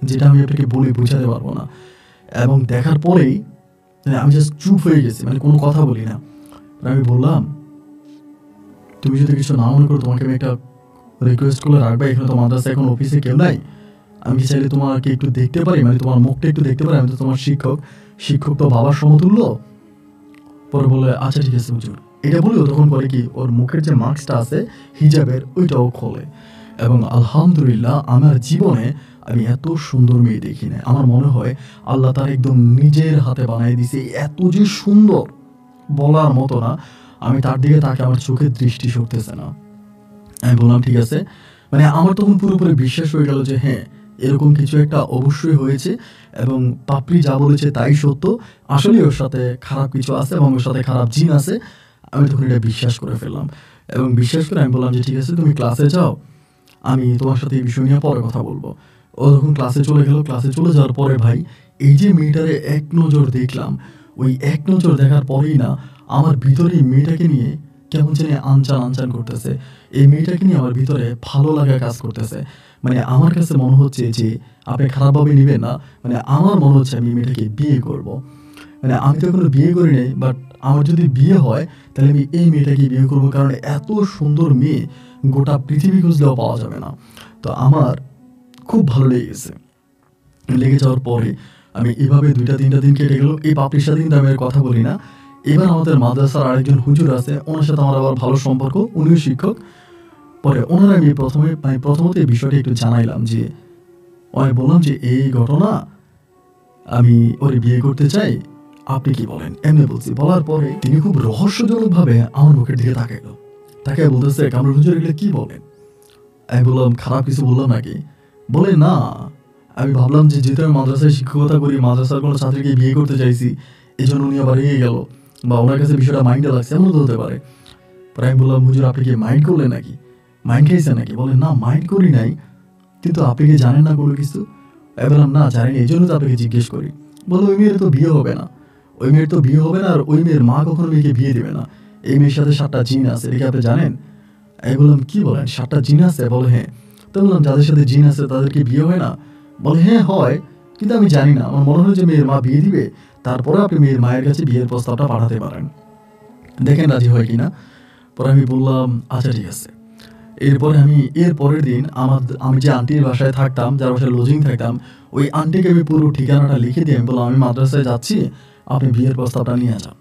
যেটা আমি আপনাকে বলে বোঝাতে পারবো না। এবং দেখার পরেই আমি জাস্ট চুপ হয়ে গেছি, কোনো কথা বলি না। আমি বললাম, তুমি যদি কিছু না মনে করো, তোমাকে আমি একটা রিকোয়েস্ট করে রাখবে, এখানে তো মাদ্রাসা এখন অফিসে কেউ নাই, আমি কি চাইলে তোমাকে একটু দেখতে পারি, মানে তোমার মুখটা একটু দেখতে পারি, আমি তো তোমার শিক্ষক, শিক্ষক তো বাবার সমতুল্য। পরে বলে আচ্ছা ঠিক আছে হুজুর। এটা বলেও তখন করে কি, ওর মুখের যে মাস্কটা আছে হিজাবের ওইটাও খোলে। এবং আলহামদুলিল্লাহ আমার জীবনে আমি এত সুন্দর মেয়ে দেখি না। আমার মনে হয় আল্লাহ তার একদম নিজের হাতে বানিয়ে দিছে, এত যে সুন্দর বলার মতো না। আমি তার দিকে তাকে আমার চোখের দৃষ্টি সরতেছে না। আমি বললাম ঠিক আছে, মানে আমার তখন পুরোপুরি বিশ্বাস হয়ে গেল যে হ্যাঁ এরকম কিছু একটা অবশ্যই হয়েছে এবং পাপড়ি যা বলেছে তাই সত্য, আসলে ওর সাথে খারাপ কিছু আছে এবং ওর সাথে খারাপ জিন আছে। আমি তখন এটা বিশ্বাস করে ফেললাম এবং বিশ্বাস করে আমি বললাম যে ঠিক আছে তুমি ক্লাসে যাও, আমি তোমার সাথে এই বিষয় নিয়ে পরে কথা বলবো। ও তখন ক্লাসে চলে গেল। ক্লাসে চলে যাওয়ার পরে ভাই এই যে মেয়েটারে এক নজর দেখলাম, ওই এক নজর দেখার পরেই না আমার ভিতরে এই মেয়েটাকে নিয়ে কেমন জানি আনচান আনচান করতেছে। এই মেয়েটাকে নিয়ে আমার ভিতরে ভালো লাগা কাজ করতেছে। মানে আমার কাছে মনে হচ্ছে যে আপনি খারাপভাবে নেবেন না, মানে আমার মনে হচ্ছে আমি এই মেয়েটাকে বিয়ে করব। মানে আমি তো এখনো বিয়ে করি নাই, বাট আমার যদি বিয়ে হয় তাহলে আমি এই মেয়েটাকে বিয়ে করবো, কারণ এত সুন্দর মেয়ে গোটা পৃথিবী খুঁজলেও পাওয়া যাবে না। তো আমার খুব ভালো লেগে গেছে। লেগে যাওয়ার পরে আমি এভাবে 2-3টা দিন কেটে গেল। এই পাপড়ির সাথে কিন্তু আমি আর কথা বলি না। এবার আমাদের মাদ্রাসার আরেকজন হুজুর আছে, ওনার সাথে আমার আবার ভালো সম্পর্ক, উনিও শিক্ষক। পরে ওনার আমি প্রথমত এই বিষয়টা একটু জানাইলাম যে আমি বললাম যে এই ঘটনা, আমি ওরে বিয়ে করতে চাই, আপনি কি বলেন, এমনি বলছি। বলার পরে তিনি খুব রহস্যজনকভাবে আমার মুখের দিকে তাকাইল, তাকায় বলতেছে কামরুল হুজুর এগুলো কি বলেন। আমি বললাম খারাপ কিছু বললাম নাকি? বলে না, আমি ভাবলাম যে যেহেতু আমি মাদ্রাসায় শিক্ষকতা করি, মাদ্রাসার কোনো ছাত্রীকে বিয়ে করতে চাইছি, এই জন্য উনি আবার রেগে গেল বা ওনার কাছে বিষয়টা মাইন্ডে লাগছে, এমন তো হতে পারে। পরে আমি বললাম হুজুর আপনি কি মাইন্ড করলেন নাকি, মাইন্ড খাইছেন নাকি? বলে না মাইন্ড করি নাই, কিন্তু আপনি কি জানেন না কোনো কিছু? আমি বললাম না জানিনি, এই জন্য তো আপনাকে জিজ্ঞেস করি। বলে ওই মেয়ের তো বিয়ে হবে না, ওই মেয়ের তো বিয়ে হবে না, আর ওই মেয়ের মা কখনো মেয়েকে বিয়ে দেবে না। এই মেয়ের সাথে 7টা জিন আছে, এটা কি আপনি জানেন? আমি বললাম কি বলেন, 7টা জিন আছে? বলে হ্যাঁ। তো বললাম যাদের সাথে জিন আছে তাদের কি বিয়ে হয় না? বলে হ্যাঁ হয়, কিন্তু আমি জানি না, আমার মনে হয় যে মেয়ের মা বিয়ে দিবে, তারপরে আপনি মেয়ের মায়ের কাছে বিয়ের প্রস্তাবটা পাঠাতে পারেন, দেখেন রাজি হয় কিনা। পরে আমি বললাম আচ্ছা ঠিক আছে। এরপরে আমি এর পরের দিন আমি যে আন্টির বাসায় থাকতাম, যার বাসায় লজিং থাকতাম, ওই আন্টিকে আমি পুরো ঠিকানাটা লিখে দিয়ে আমি বললাম আমি মাদ্রাসায় যাচ্ছি, আপনি বিয়ের প্রস্তাবটা নিয়ে যান,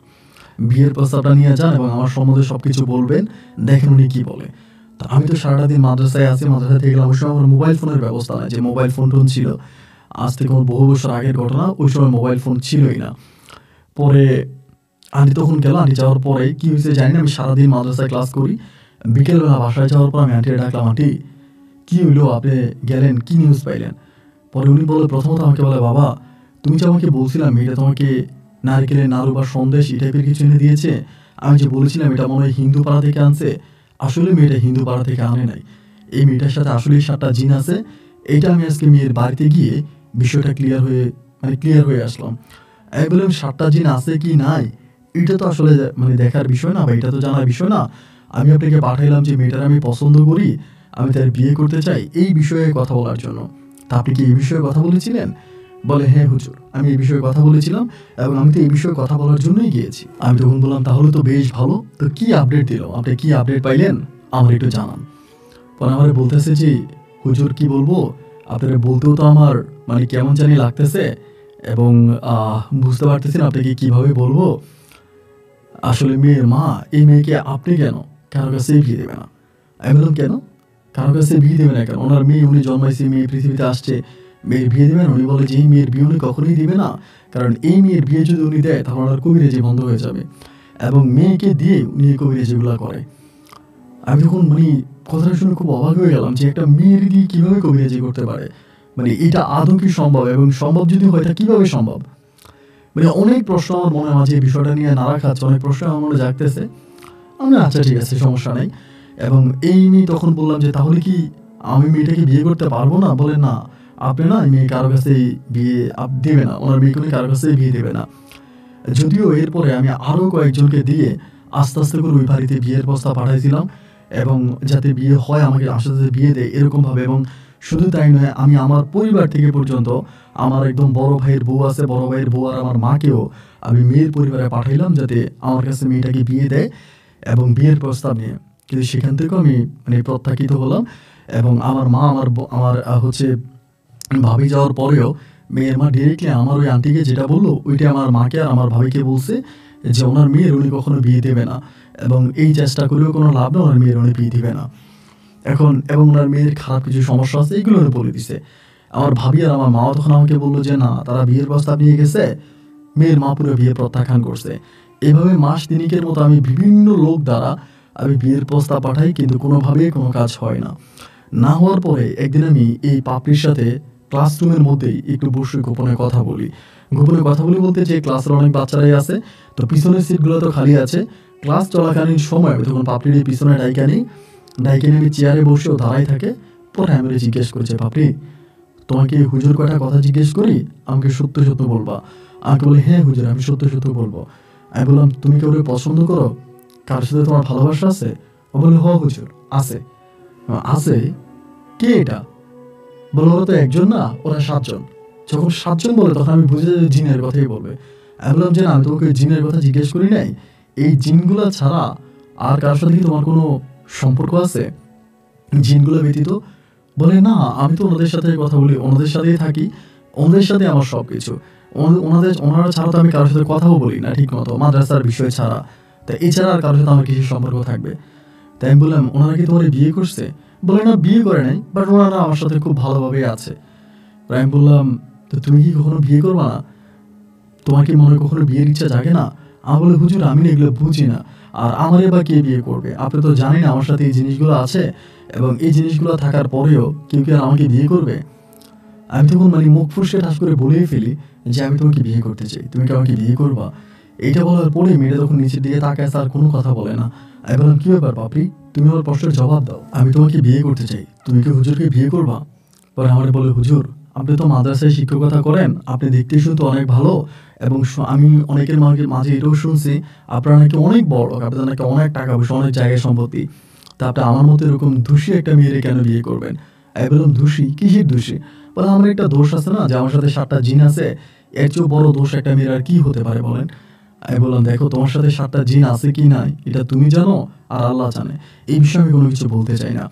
বিয়ের প্রস্তাবটা নিয়ে যান এবং আমার সম্বন্ধে সব কিছু বলবেন, দেখেন উনি কী বলে। তা আমি তো সারাটা দিন মাদ্রাসায় আছি, মাদ্রাসা থেকে গেলাম। ওই সময় আমার মোবাইল ফোনের ব্যবস্থা নাই, যে মোবাইল ফোন টোন ছিল, আজ থেকে আমার বহু বছর আগের ঘটনা, ওই সময় মোবাইল ফোন ছিলই না। পরে আন্টি তখন গেল, আন্টি যাওয়ার পরে কী হয়েছে জানি না, আমি সারাদিন মাদ্রাসায় ক্লাস করি। বিকেলবেলা বাসায় যাওয়ার পর আমি আন্টিকে ডাকলাম, আন্টি কী হইলো, আপনি গেলেন, কী নিউজ পাইলেন? পরে উনি বলে প্রথমত আমাকে বলে বাবা তুমি যে আমাকে বলছিলাম এটা তোমাকে নারকেলের নাড়ু বা সন্দেশ এই টাইপের কিছু এনে দিয়েছে, আমি যে বলেছিলাম এটা মনে হয় হিন্দু পাড়া থেকে আনছে, আসলে মেয়েটা হিন্দু পাড়া থেকে আনে নাই, এই মেয়েটার সাথে আসলে 7টা জিন আছে। এইটা আমি আজকে মেয়ের বাড়িতে গিয়ে বিষয়টা ক্লিয়ার হয়ে আসলাম। আমি বললাম 7টা জিন আছে কি নাই এটা তো আসলে দেখার বিষয় না, বা এটা তো জানার বিষয় না। আমি আপনাকে পাঠাইলাম যে মেয়েটার আমি পছন্দ করি, আমি তার বিয়ে করতে চাই, এই বিষয়ে কথা বলার জন্য। তা আপনি কি এই বিষয়ে কথা বলেছিলেন? বলে হ্যাঁ হুজুর, আমি এই বিষয়ে কথা বলেছিলাম এবং আমি তো এই বিষয়ে কথা বলার জন্যই গিয়েছি। আমি তখন বললাম তাহলে তো বেশ ভালো, তো কি আপডেট দিল, আপনি কি আপডেট পাইলেন আমার একটু জানান। পরে আমার বলতেছে যে হুজুর কি বলবো, আপনারা বলতেও তো আমার কেমন জানি লাগতেছে এবং বুঝতে পারতেছি না আপনাকে কিভাবে বলবো। আসলে মেয়ের মা এই মেয়েকে আপনি কেন কারো কাছে বিয়ে দেবে না? আমি বললাম কেন কারো কাছে বিয়ে দেবে না কেন? ওনার মেয়ে, উনি জন্মাইছে, মেয়ে পৃথিবীতে আসছে, মেয়ের বিয়ে দেবেন? উনি বলে যে এই মেয়ের বিয়ে উনি কখনোই দিবে না, কারণ এই মেয়ের বিয়ে যদি উনি দেয় তাহলে ওনার কবিরাজি বন্ধ হয়ে যাবে এবং মেয়েকে দিয়ে উনি এই কবিরাজিগুলো করে। আমি তখন কথাটা শুনে খুব অবাক হয়ে গেলাম যে একটা মেয়ের দিয়ে কীভাবে কবিরাজি করতে পারে, এটা আদৌ কি সম্ভব, এবং সম্ভব যদি হয় তা কীভাবে সম্ভব? অনেক প্রশ্ন আমার মনের মাঝে এই বিষয়টা নিয়ে নাড়া খাচ্ছে, অনেক প্রশ্ন আমার মনে জাগতেছে। আমি আচ্ছা ঠিক আছে সমস্যা নেই। এবং এই মেয়ে তখন বললাম যে তাহলে কি আমি মেয়েটাকে বিয়ে করতে পারবো না? বলে না, আপনি না মেয়ে কারো কাছেই বিয়ে দেবে না, ওনার মেয়েকে উনি কারো কাছেই বিয়ে দেবে না। যদিও এরপরে আমি আরও কয়েকজনকে দিয়ে আস্তে আস্তে করে ওই বাড়িতে বিয়ের প্রস্তাব পাঠাইছিলাম এবং যাতে বিয়ে হয় আমাকে আস্তে আস্তে বিয়ে দেয় এরকমভাবে। এবং শুধু তাই নয়, আমি আমার পরিবার থেকে পর্যন্ত আমার একদম বড় ভাইয়ের বউ আছে, বড় ভাইয়ের বউ আর আমার মাকেও আমি মেয়ের পরিবারে পাঠাইলাম যাতে আমার কাছে মেয়েটাকে বিয়ে দেয় এবং বিয়ের প্রস্তাব নিয়ে। কিন্তু সেখান থেকেও আমি প্রত্যাখ্যিত হলাম এবং আমার মা আমার ভাবি যাওয়ার পরেও মেয়ের মা ডিরেক্টলি আমার ওই আন্টিকে যেটা বললো ওইটা আমার মাকে আর আমার ভাবিকে বলছে যে ওনার মেয়ের উনি কখনো বিয়ে দেবে না, এবং এই চেষ্টা করেও কোনো লাভ নেই, ওনার মেয়ের উনি বিয়ে দিবে না এখন, এবং ওনার মেয়ের খারাপ কিছু সমস্যা আছে এইগুলো উনি বলে দিছে। আমার ভাবি আর আমার মাও তখন আমাকে বললো যে না, তারা বিয়ের প্রস্তাব নিয়ে গেছে, মেয়ের মা পুরো বিয়ে প্রত্যাখ্যান করছে। এভাবে মাস তিনিকের মতো আমি বিভিন্ন লোক দ্বারা আমি বিয়ের প্রস্তাব পাঠাই, কিন্তু কোনোভাবেই কোনো কাজ হয় না। না হওয়ার পরে একদিন আমি এই পাপড়ির সাথে ক্লাসরুমের মধ্যেই একটু বসে গোপনে কথা বলি। গোপনে কথা বলি বলতে যে ক্লাসের অনেক বাচ্চারাই আছে, তো পিছনের সিটগুলো তো খালি আছে। ক্লাস চলাকালীন সময় আমি তখন পাপড়ির এই পিছনে ডাইকা নিই, ডাইকে নিয়ে আমি চেয়ারে বসেও দাঁড়াই থাকে। পরে আমি ওরে জিজ্ঞেস করেছি, পাপড়ি তোমাকে হুজুর কয়টা কথা জিজ্ঞেস করি, আমাকে সত্য সত্য বলবা। আমাকে বলে হ্যাঁ হুজুর, আমি সত্য সত্য বলবো। আমি বললাম তুমি কি ওরে পছন্দ করো, কার সাথে তোমার ভালোবাসা আছে? ও বলে হ হুজুর আছে। আছে? কে এটা? বললো ওরা তো একজন না, ওরা 7 জন। যখন 7 জন বলে তখন আমি বুঝে যাই জিনের কথাই বলবে। আমি বললাম যে না, আমি তোমাকে জিনের কথা জিজ্ঞেস করি নাই, এই জিনগুলা ছাড়া আর কারোর সাথে কি তোমার কোনো সম্পর্ক আছে জিনগুলো ব্যতীত? বলে না, আমি তো ওনাদের সাথে কথা বলি, ওনাদের সাথেই থাকি, ওনাদের সাথে আমার সব কিছু, ওনারা ছাড়া তো আমি কারোর সাথে কথাও বলি না ঠিক মতো, মাদ্রাসার বিষয় ছাড়া। তা এছাড়া আর কারোর সাথে আমার কিছু সম্পর্ক থাকবে? তাই আমি বললাম ওনারা কি তোমার বিয়ে করছে? বলে না, বিয়ে করে নাই, বাট ওনারা আমার সাথে খুব ভালোভাবে আছে। তাই আমি বললাম তো তুমি কি কখনো বিয়ে করবা না? তোমার কি মনে কখনো বিয়ের ইচ্ছা জাগে না? আমি বলে হুজুর আমি না এগুলো বুঝি না, আর আমারে বা কে বিয়ে করবে? আপনি তো জানেন আমার সাথে এই জিনিসগুলো আছে, এবং এই জিনিসগুলো থাকার পরেও কেউ কি আর আমাকে বিয়ে করবে? আমি তখন মানে মুখ ফুসকে ঠাস করে বলেই ফেলি যে আমি তোমাকে বিয়ে করতে চাই, তুমি কি আমাকে বিয়ে করবা? এইটা বলার পরে মেয়েটা তখন নিচের দিকে তাকায়, আর কোনো কথা বলে না। আমি বললাম কি ব্যাপার পাপড়ি, তুমি আমার প্রশ্নের জবাব দাও, আমি তোমাকে বিয়ে করতে চাই, তুমি কি হুজুরকে বিয়ে করবা? পরে আমার বলে হুজুর আপনি তো মাদ্রাসায় শিক্ষকতা করেন, আপনি দেখতে শুনতে অনেক ভালো, এবং আমি অনেকের মাঝে এটাও শুনছি আপনারা নাকি অনেক বড় লোক, আপনাদের নাকি অনেক টাকা পয়সা, অনেক জায়গায় সম্পত্তি, তা আপনি আমার মতো এরকম দোষী একটা মেয়েরে কেন বিয়ে করবেন? আমি বললাম দোষী? কিসের দোষী? বলে আমার একটা দোষ আছে না, যে আমার সাথে 7টা জিন আছে, এর চেয়েও বড় দোষ একটা মেয়ের আর কি হতে পারে বলেন? আমি বললাম দেখো তোমার সাথে 7টা জিন আছে কি নাই এটা তুমি জানো আর আল্লাহ জানে, এই বিষয়ে আমি কোনো কিছু বলতে চাই না।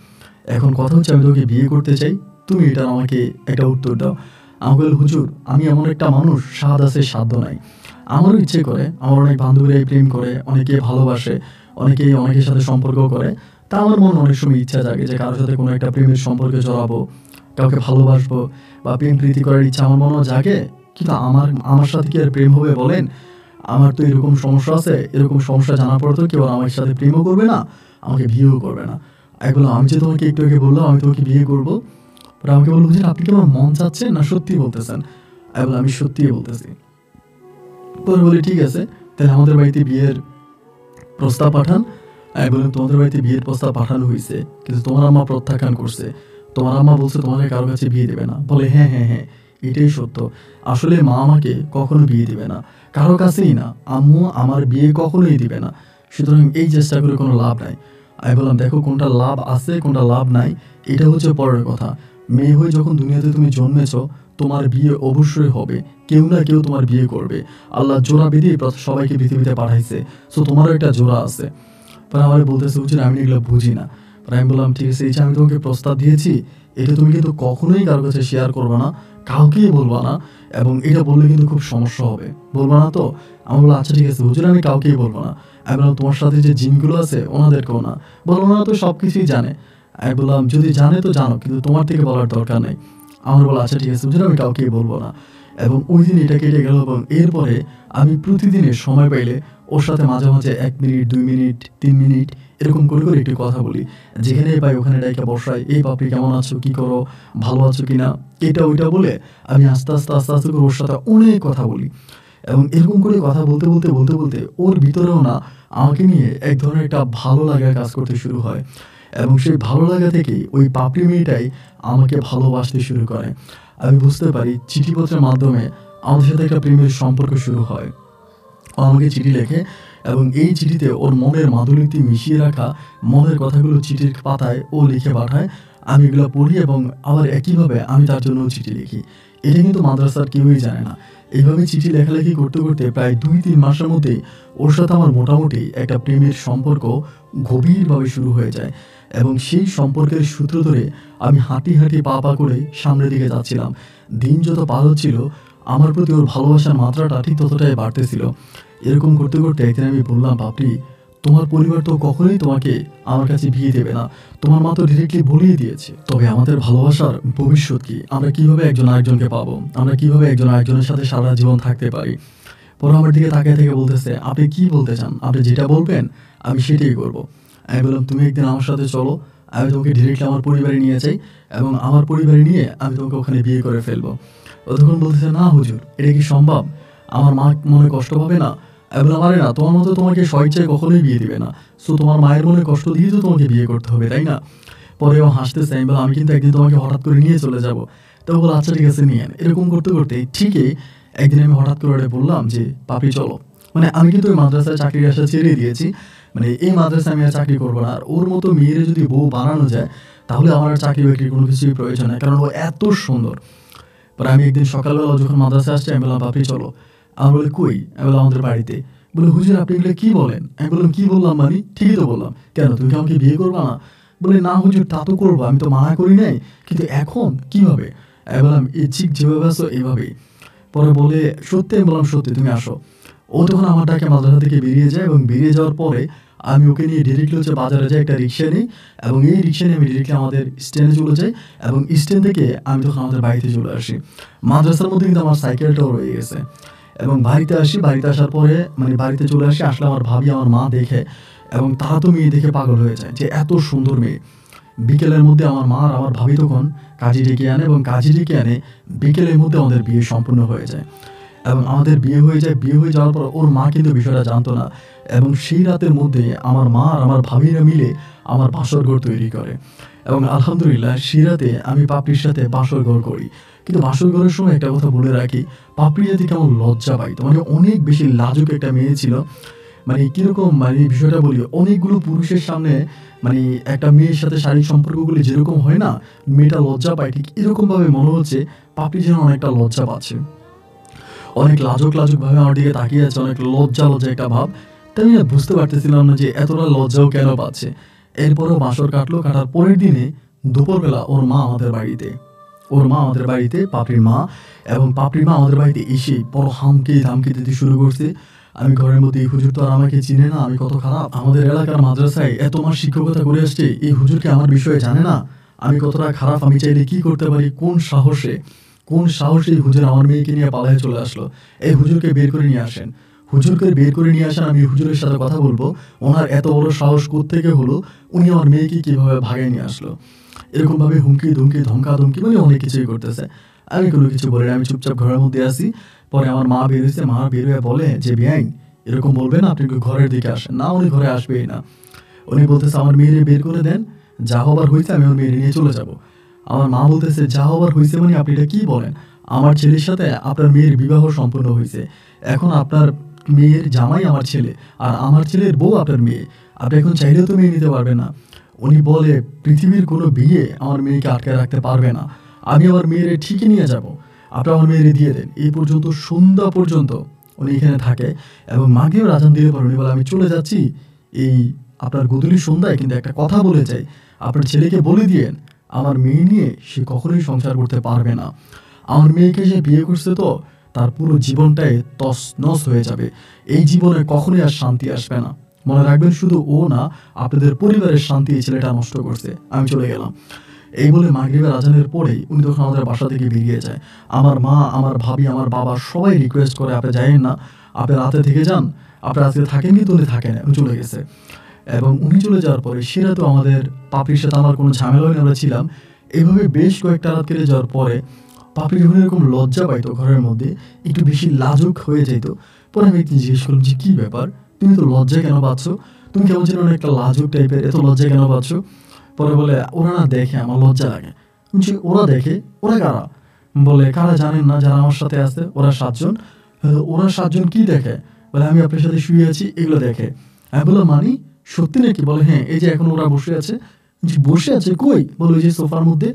এখন কথা হচ্ছে আমি তোকে বিয়ে করতে চাই, তুমি এটা আমাকে একটা উত্তর দাও। আমি বললাম হুজুর আমি এমন একটা মানুষ, স্বাদ আছে সাধ্য নাই, আমারও ইচ্ছে করে, আমার অনেক বান্ধবীরাই প্রেম করে, অনেকে ভালোবাসে, অনেকের সাথে সম্পর্ক করে, তা আমার মনে অনেক সময় ইচ্ছা জাগে যে কারোর সাথে কোনো একটা প্রেমের সম্পর্কে জড়াবো, কাউকে ভালোবাসবো বা প্রেম প্রীতি করার ইচ্ছা আমার মনেও জাগে। কিন্তু আমার সাথে কি আর প্রেম হবে বলেন? আমার তো এরকম সমস্যা আছে, এরকম সমস্যা জানার পর তো কেউ আমার সাথে প্রেমও করবে না, আমাকে বিয়েও করবে না। আমি বললাম আমি যে তোমাকে একটু আগে বললাম আমি তোমাকে বিয়ে করবো, পরে আমাকে বললো হুজুর আপনি কি আমার মন চাচ্ছেন না সত্যি বলতেছেন? আমি বললাম আমি সত্যিই বলতেছি। পরে বলি ঠিক আছে, তাহলে আমাদের বাড়িতে বিয়ের প্রস্তাব পাঠান। আমি বললাম তোমাদের বাড়িতে বিয়ের প্রস্তাব পাঠানো হয়েছে, কিন্তু তোমার আম্মা প্রত্যাখ্যান করছে, তোমার আম্মা বলছে তোমাকে কারো কাছে বিয়ে দেবে না। বলে হ্যাঁ হ্যাঁ হ্যাঁ এটাই সত্য, আসলে মা আমাকে কখনো বিয়ে দিবে না, কারো কাছেই না, আম্মু আমার বিয়ে কখনোই দিবে না, সুতরাং এই চেষ্টা করে কোনো লাভ নাই। আমি বললাম দেখো কোনটা লাভ আছে কোনটা লাভ নাই এটা হচ্ছে পরের কথা, মেয়ে হয়ে যখন দুনিয়াতে তুমি জন্মেছ তোমার বিয়ে অবশ্যই হবে, কেউ না কেউ তোমার বিয়ে করবে, আল্লাহ জোড়া বেঁধে সবাইকে পৃথিবীতে পাঠাইছে, সো তোমারও একটা জোড়া আছে। পরে আমার বলতেছে হুজুর আমি এগুলো বুঝি না। পরে আমি বললাম ঠিক আছে, এই যে আমি তোমাকে প্রস্তাব দিয়েছি এটা তুমি কিন্তু কখনোই কারোর কাছে শেয়ার করবে না, কাউকেই বলবা না, এবং এটা বললে কিন্তু খুব সমস্যা হবে, বলবা না তো? আমি বললাম আচ্ছা ঠিক আছে হুজুর আমি কাউকেই বলবো না। আমি বললাম তোমার সাথে যে জিনগুলো আছে ওনাদেরকেও না? বলবো না তো, সব কিছুই জানে। আমি বললাম যদি জানে তো জানো, কিন্তু তোমার থেকে বলার দরকার নেই। আমার বলা আচ্ছা ঠিক আছে হুজুর আমি কাউকেই বলবো না। এবং ওই দিন এটা কেটে গেল, এবং এরপরে আমি প্রতিদিনের সময় পাইলে ওর সাথে মাঝে মাঝে 1 মিনিট 2 মিনিট 3 মিনিট এরকম করে করে একটু কথা বলি, যেখানে পাই ওখানে ডাইকা বসাই, এই পাপড়ি কেমন আছো, কি করো, ভালো আছো কিনা, এটা ওইটা বলে আমি আস্তে আস্তে আস্তে আস্তে করে ওর সাথে অনেক কথা বলি। এবং এরকম করে কথা বলতে বলতে বলতে বলতে ওর ভিতরেও না আমাকে নিয়ে এক ধরনের একটা ভালো লাগা কাজ করতে শুরু হয়, এবং সেই ভালো লাগা থেকেই ওই পাপড়ি মেয়েটাই আমাকে ভালোবাসতে শুরু করে। আমি বুঝতে পারি চিঠিপত্রের মাধ্যমে আমাদের সাথে একটা প্রেমের সম্পর্ক শুরু হয়। ও আমাকে চিঠি লেখে, এবং এই চিঠিতে ওর মনের মাধুরীতি মিশিয়ে রাখা মনের কথাগুলো চিঠির পাতায় ও লিখে পাঠায়, আমি এগুলো পড়ি, এবং আবার একইভাবে আমি তার জন্য চিঠি লিখি। এটা কিন্তু মাদ্রাসার কেউই জানে না, এইভাবে চিঠি লেখালেখি করতে করতে প্রায় 2-3 মাসের মধ্যে ওর সাথে আমার মোটামুটি একটা প্রেমের সম্পর্ক গভীরভাবে শুরু হয়ে যায় এবং সেই সম্পর্কের সূত্র ধরে আমি হাঁটি হাঁটি পা পা করে সামনের দিকে যাচ্ছিলাম। দিন যত পার হচ্ছিল আমার প্রতি ওর ভালোবাসার মাত্রাটা ঠিক ততটাই বাড়তেছিল। এরকম করতে করতে একদিন আমি বললাম, পাপড়ি, তোমার পরিবার তো কখনোই তোমাকে আমার কাছে বিয়ে দেবে না, তোমার মা তো ডিরেক্টলি বলেই দিয়েছে। তবে আমাদের ভালোবাসার ভবিষ্যৎ কি? আমরা কিভাবে একজন আরেকজনকে পাবো? আমরা কিভাবে একজন আরেকজনের সাথে সারা জীবন থাকতে পারি? পরে আমার দিকে তাকিয়ে থেকে বলতেছে, আপনি কি বলতে চান? আপনি যেটা বলবেন আমি সেটাই করব। আমি বললাম, তুমি একদিন আমার সাথে চলো, আমি তোমাকে ডিরেক্টলি আমার পরিবারে নিয়ে যাই এবং আমার পরিবারে নিয়ে আমি তোমাকে ওখানে বিয়ে করে ফেলবো। ও তখন বলতেছে, না হুজুর, এটা কি সম্ভব? আমার মা মনে কষ্ট পাবে না? আমি বললাম, আরে না, তোমার মতো তোমাকে স্বেচ্ছায় কখনোই বিয়ে দিবে না। সো তোমার মায়ের মনে কষ্ট দিয়ে তো তোমাকে বিয়ে করতে হবে, তাই না? পরে ও হাসতেছে। আমি বললাম, আমি কিন্তু একদিন তোমাকে হঠাৎ করে নিয়ে চলে যাব। তো ও বলল, আচ্ছা ঠিক আছে, নিয়ে আন। এরকম করতে করতে ঠিকই একদিন আমি হঠাৎ করে বললাম যে, পাপড়ি চলো। মানে আমি কিন্তু ওই মাদ্রাসায় চাকরির আশা ছেড়ে দিয়েছি। মানে এই মাদ্রাসায় আমি আর চাকরি করবো না। আর ওর মতো মেয়েরে যদি বউ বানানো যায় তাহলে আমার আর চাকরি বাকরির কোনো কিছুই প্রয়োজন নেই, কারণ ও এত সুন্দর। পরে আমি একদিন সকালবেলা যখন মাদ্রাসায় আসছি, আমি বললাম, পাপড়ি চলো। আমি বলে, কই? আমি বললাম, আমাদের বাড়িতে। বলে, হুজুর আপনি এগুলো কি বলেন? আমি বললাম, কি বললাম মানে? ঠিকই তো বললাম। কেন, তুমি কি আমাকে বিয়ে করবা না? বলে, না হুজুর, তা তো করবো, আমি তো মানা করি নাই, কিন্তু এখন কিভাবে? আমি বললাম, এই ঠিক যেভাবে আসো এইভাবেই। পরে বলে, সত্যি? আমি বললাম, সত্যি, তুমি আসো। ও তখন আমার ডাকে মাদ্রাসা থেকে বেরিয়ে যায় এবং বেরিয়ে যাওয়ার পরে আমি ওকে নিয়ে ডিরেক্টলি হচ্ছে বাজারে যাই, একটা রিক্সা নিই এবং এই রিক্সা নিয়ে আমি ডিরেক্টলি আমাদের স্ট্যান্ডে চলে যাই এবং স্ট্যান্ড থেকে আমি তখন আমাদের বাড়িতে চলে আসি। মাদ্রাসার মধ্যে কিন্তু আমার সাইকেলটাও রয়ে গেছে এবং বাড়িতে আসি। বাড়িতে আসার পরে মানে বাড়িতে চলে আসি, আসলে আমার ভাবি, আমার মা দেখে এবং তারা তো মেয়ে দেখে পাগল হয়ে যায় যে এত সুন্দর মেয়ে। বিকেলের মধ্যে আমার মা আর আমার ভাবি তখন কাজী ডেকে আনে এবং কাজী ডেকে আনে বিকেলের মধ্যে আমাদের বিয়ে সম্পূর্ণ হয়ে যায় এবং আমাদের বিয়ে হয়ে যায়। বিয়ে হয়ে যাওয়ার পর ওর মা কিন্তু বিষয়টা জানতো না এবং সেই রাতের মধ্যে আমার মা আর আমার ভাবিরা মিলে আমার বাসর ঘর তৈরি করে এবং আলহামদুলিল্লাহ সেই রাতে আমি পাপড়ির সাথে বাসর ঘর করি। কিন্তু বাসর ঘরের সময় একটা কথা বলে রাখি, পাপড়ি যদি কেমন লজ্জা পাইতো, মানে অনেক বেশি লাজুক একটা মেয়ে ছিল। মানে কিরকম, মানে বিষয়টা বলি, অনেকগুলো পুরুষের সামনে মানে একটা মেয়ের সাথে শারীরিক সম্পর্কগুলি যেরকম হয় না, মেয়েটা লজ্জা পায়, ঠিক এরকমভাবে মনে হচ্ছে পাপড়ি যেন অনেকটা লজ্জা পাচ্ছে। অনেক লাজুক লাজুক ভাবে আমার দিকে তাকিয়ে আছে, অনেক লজ্জা লজ্জা একটা ভাব। তাই আমি বুঝতে পারতেছিলাম না যে এতটা লজ্জাও কেন পাচ্ছে। এরপরও বাসর কাটলো। কাটার পরের দিনে দুপুরবেলা ওর মা আমাদের বাড়িতে, ওর মা আমাদের বাড়িতে, পাপড়ির মা, এবং পাপড়ির মা আমাদের বাড়িতে এসে বড় হামকে ধামকে দিতে শুরু করছে। আমি ঘরের মধ্যে, এই হুজুর তো আর আমাকে চিনে না, আমি কত খারাপ, আমাদের এলাকার মাদ্রাসায় এত মাস শিক্ষকতা করে আসছে, এই হুজুরকে আমার বিষয়ে জানে না, আমি কতটা খারাপ, আমি চাইলে কি করতে পারি, কোন সাহসে, কোন সাহসে এই হুজুর আমার মেয়েকে নিয়ে পালায়ে চলে আসলো। এই হুজুরকে বের করে নিয়ে আসেন, হুজুরকে বের করে নিয়ে আসেন, আমি হুজুরের সাথে কথা বলবো, ওনার এত বড় সাহস কোত্থেকে হলো, উনি আমার মেয়েকে কিভাবে ভাগায় নিয়ে আসলো। এরকমভাবে হুমকি ধুমকি ধমকা ধমকি মানে অনেক কিছুই করতেছে। আমি কোনো কিছু বলি না, আমি চুপচাপ ঘরের মধ্যে আসি। পরে আমার মা বের হয়েছে, মা বের হয়ে বলে যে, বেআইন এরকম বলবেন, আপনি একটু ঘরের দিকে আসেন। না, উনি ঘরে আসবেই না। উনি বলতেছে, আমার মেয়েরে বের করে দেন, যা হবার হয়েছে আমি ওর মেয়েরে নিয়ে চলে যাব। আমার মা বলতেছে, যা হবার হয়েছে মানে আপনি এটা কি বলেন? আমার ছেলের সাথে আপনার মেয়ের বিবাহ সম্পন্ন হয়েছে, এখন আপনার মেয়ের জামাই আমার ছেলে আর আমার ছেলের বউ আপনার মেয়ে, আপনি এখন চাইলেও তো মেয়ে নিতে পারবেন না। উনি বলে, পৃথিবীর কোনো বিয়ে আমার মেয়েকে আটকে রাখতে পারবে না, আমি আমার মেয়েরে ঠিকই নিয়ে যাব, আপনি আমার মেয়েরে দিয়ে দেন। এই পর্যন্ত, সন্ধ্যা পর্যন্ত উনি এখানে থাকে এবং মাগরিব আজান দিলে পর উনি বলে, আমি চলে যাচ্ছি, এই আপনার গোধূলি সন্ধ্যায় কিন্তু একটা কথা বলে যাই, আপনার ছেলেকে বলে দিয়েন আমার মেয়ে নিয়ে সে কখনোই সংসার করতে পারবে না। আমার মেয়েকে সে বিয়ে করছে তো তার পুরো জীবনটাই তছনছ হয়ে যাবে, এই জীবনে কখনোই আর শান্তি আসবে না। মনে রাখবেন, শুধু ও না, আপনাদের পরিবারের শান্তি এই ছেলেটা নষ্ট করছে। আমি চলে গেলাম। এই বলে মাগরিবের আজানের পরেই উনি তখন আমাদের বাসা থেকে বেরিয়ে যায়। আমার মা, আমার ভাবি, আমার বাবা সবাই রিকোয়েস্ট করে, আপনি যাইয়েন না, আপনি রাতে থেকে যান, আপনি আজকে থাকেন, কিন্তু উনি থাকেন, উনি চলে গেছে। এবং উনি চলে যাওয়ার পরে সে রাতেও আমাদের পাপড়ির সাথে আমার কোনো ঝামেলা হয়নি, আমরা ছিলাম। এভাবে বেশ কয়েকটা রাত কেটে যাওয়ার পরে পাপড়ি যখন এরকম লজ্জা পাইতো, ঘরের মধ্যে একটু বেশি লাজুক হয়ে যেত। পরে আমি একদিন জিজ্ঞেস করলাম যে, কী ব্যাপার, তুমি তো লজ্জা কেন পাচ্ছ? তুমি কেমন যেন একটা লাজুক টাইপের, এত লজ্জা কেন পাচ্ছ? পরে বলে, ওরা না দেখে আমার লজ্জা লাগে। বলছি, ওরা দেখে? ওরা কারা? বলে, কারা জানেন না, যারা আমার সাথে আছে ওরা 7 জন। ওরা 7 জন কি দেখে? বলে, আমি আপনার সাথে শুয়ে আছি, এগুলো দেখে। আমি বললাম, মানি সত্যি নাকি? বলে, হ্যাঁ, এই যে এখন ওরা বসে আছে। বসে আছে কই? বলে, ওই যে সোফার মধ্যে।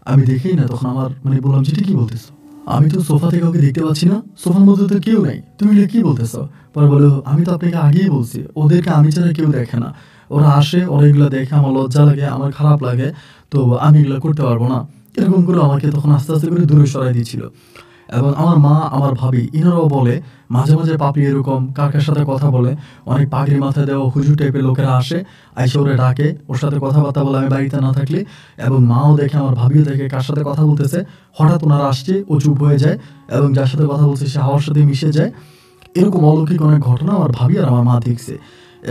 আমি দেখেই না, তখন আমার মানে বললাম যে, ঠিকই বলতেছো, আমি তো সোফা থেকে ওকে দেখতে পাচ্ছি না, সোফার মধ্যে তো কেউ নেই, তুমি এটা কি বলতেছো? পরে বলো, আমি তো আপনাকে আগেই বলছি ওদেরকে আমি ছাড়া কেউ দেখে না, ওরা আসে, ওরা এগুলো দেখে, আমার লজ্জা লাগে, আমার খারাপ লাগে, তো আমি এগুলো করতে পারবো না। এরকম করে আমাকে তখন আস্তে আস্তে করে দূরে সরাই দিয়েছিল। এবং আমার মা, আমার ভাবি, ইনারাও বলে মাঝে মাঝে পাপড়ি এরকম কার কার সাথে কথা বলে, অনেক পাগড়ি মাথায় দেওয়া হুজুর টাইপের লোকেরা আসে, আইসে ওরে ডাকে, ওর সাথে কথাবার্তা বলে আমি বাড়িতে না থাকলে। এবং মাও দেখে, আমার ভাবিও দেখে কার সাথে কথা বলতেছে, হঠাৎ ওনারা আসছে, ও চুপ হয়ে যায় এবং যার সাথে কথা বলছে সে হাওয়ার সাথে মিশে যায়। এরকম অলৌকিক অনেক ঘটনা আমার ভাবি আর আমার মা দেখছে,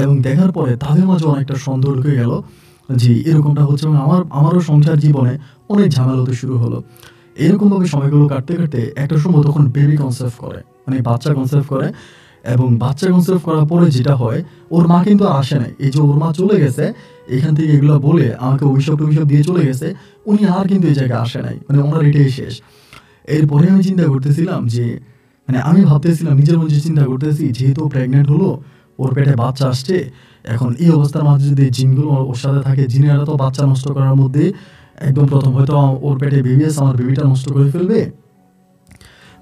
এবং দেখার পরে তাদের মাঝে অনেকটা সন্দেহ ঢুকে গেল যে এরকমটা হচ্ছে, এবং আমারও সংসার জীবনে অনেক ঝামেলা হতে শুরু হলো। এরকমভাবে সময়গুলো কাটতে কাটতে একটা সময় তখন বেবি কনসেপ্ট করে, মানে বাচ্চা কনসেপ্ট করে। এবং বাচ্চা কনসেপ্ট করার পরে যেটা হয়, ওর মা কিন্তু আর আসে নাই, এই যে ওর মা চলে গেছে এখান থেকে, এগুলো বলে আমাকে অভিশাপ টভিশাপ দিয়ে চলে গেছে, উনি আর কিন্তু এই জায়গায় আসে নাই, মানে ওনার এটাই শেষ। এরপরে আমি চিন্তা করতেছিলাম যে, মানে আমি ভাবতেছিলাম, নিজের মধ্যে চিন্তা করতেছি, যেহেতু প্রেগনেন্ট হলো, ওর পেটে বাচ্চা আসছে, এখন এই অবস্থার মাঝে যদি জিনগুলো ওর সাথে থাকে, জিনেরা তো বাচ্চা নষ্ট করার মধ্যে একদম প্রথম হয়তো ওর পেটে বেবি আছে, আমার বেবিটা নষ্ট করে ফেলবে,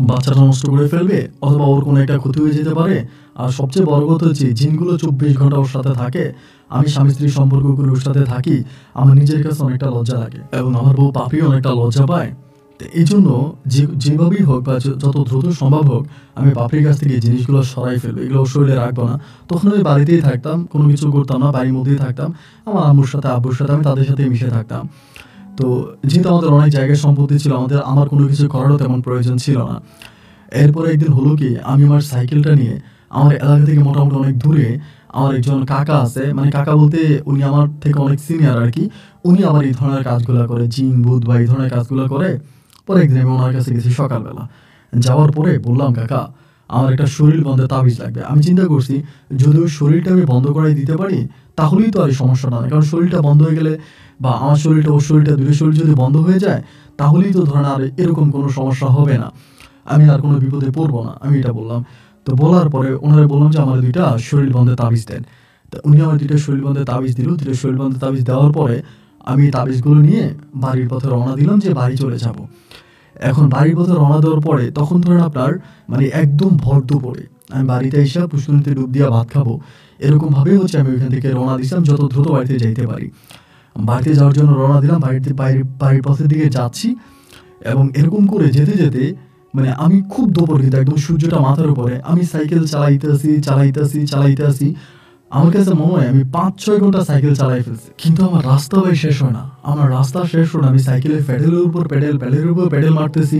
বাচ্চাটা নষ্ট করে ফেলবে, অথবা ওর কোনো একটা ক্ষতি হয়ে যেতে পারে। আর সবচেয়ে বড় কথা হচ্ছে, জিনগুলো 24 ঘন্টা ওর সাথে থাকে, আমি স্বামী স্ত্রী সম্পর্ক করে ওর সাথে থাকি, আমার নিজের কাছে অনেকটা লজ্জা লাগে, এবং আমার বউ পাপিও অনেকটা লজ্জা পায়। তো এই জন্য যেভাবেই হোক বা যত দ্রুত সম্ভব হোক, আমি বাপরির কাছ থেকে জিনিসগুলো সরাই ফেলবো, এগুলো শরীরে রাখবো না। তখন আমি বাড়িতেই থাকতাম, কোনো কিছু করতাম না, বাড়ির মধ্যেই থাকতাম, আমার আম্মুর সাথে আব্বুর সাথে আমি তাদের সাথে মিশে থাকতাম। তো যেহেতু আমাদের অনেক জায়গায় সম্পত্তি ছিল, আমার কোনো কিছু করারও তেমন প্রয়োজন ছিল না। এরপরে একদিন হলো কি, আমি আমার সাইকেলটা নিয়ে আমার এলাকা থেকে মোটামুটি অনেক দূরে আমার একজন কাকা আছে, মানে কাকা বলতে উনি আমার থেকে অনেক সিনিয়র আর কি, উনি আমার এই ধরনের কাজগুলো করে, জিন ভূত বা এই ধরনের কাজগুলো করে। পরে একদিন আমি ওনার কাছে গেছি সকালবেলা, যাওয়ার পরে বললাম, কাকা আমার একটা শরীর বন্ধে তাবিজ লাগবে। আমি চিন্তা করছি, যদি ওই শরীরটা আমি বন্ধ করাই দিতে পারি তাহলেই তো আর এই সমস্যাটা নয়, কারণ শরীরটা বন্ধ হয়ে গেলে, বা আমার শরীরটা ওর শরীরটা, দুটো শরীর যদি বন্ধ হয়ে যায়, তাহলেই তো ধরেন আর এরকম কোনো সমস্যা হবে না, আমি আর কোনো বিপদে পড়বো না, আমি এটা বললাম। তো বলার পরে ওনারা বললাম যে আমার 2টা শরীর বন্ধে তাবিজ দেন। তো উনি আমার 2টা শরীর বন্ধে তাবিজ দিল। 2টা শরীর বন্ধে তাবিজ দেওয়ার পরে আমি তাবিজগুলো নিয়ে বাড়ির পথে রওনা দিলাম যে বাড়ি চলে যাব। এখন বাড়ির পথে রওনা দেওয়ার পরে তখন ধরেন আপনার, মানে একদম ভর দুপুরে আমি বাড়িতে এসে পুষ্করিণীতে ডুব দিয়া ভাত খাবো, এরকমভাবেই হচ্ছে আমি ওইখান থেকে রওনা দিলাম, যত দ্রুত বাড়িতে যাইতে পারি। বাড়িতে যাওয়ার জন্য রওনা দিলাম, বাড়ির পথের দিকে যাচ্ছি, এবং এরকম করে যেতে যেতে, মানে আমি খুব দুপুর, কিন্তু একদম সূর্যটা মাথার উপরে, আমি সাইকেল চালাইতেছি। আমার কাছে মনে হয় আমি 5-6 ঘন্টা সাইকেল চালাই ফেলছি, কিন্তু আমার রাস্তা ভাই শেষ হয় না, আমার রাস্তা শেষ হয় না। আমি সাইকেলের প্যাডেলের উপর প্যাডেল মারতেছি,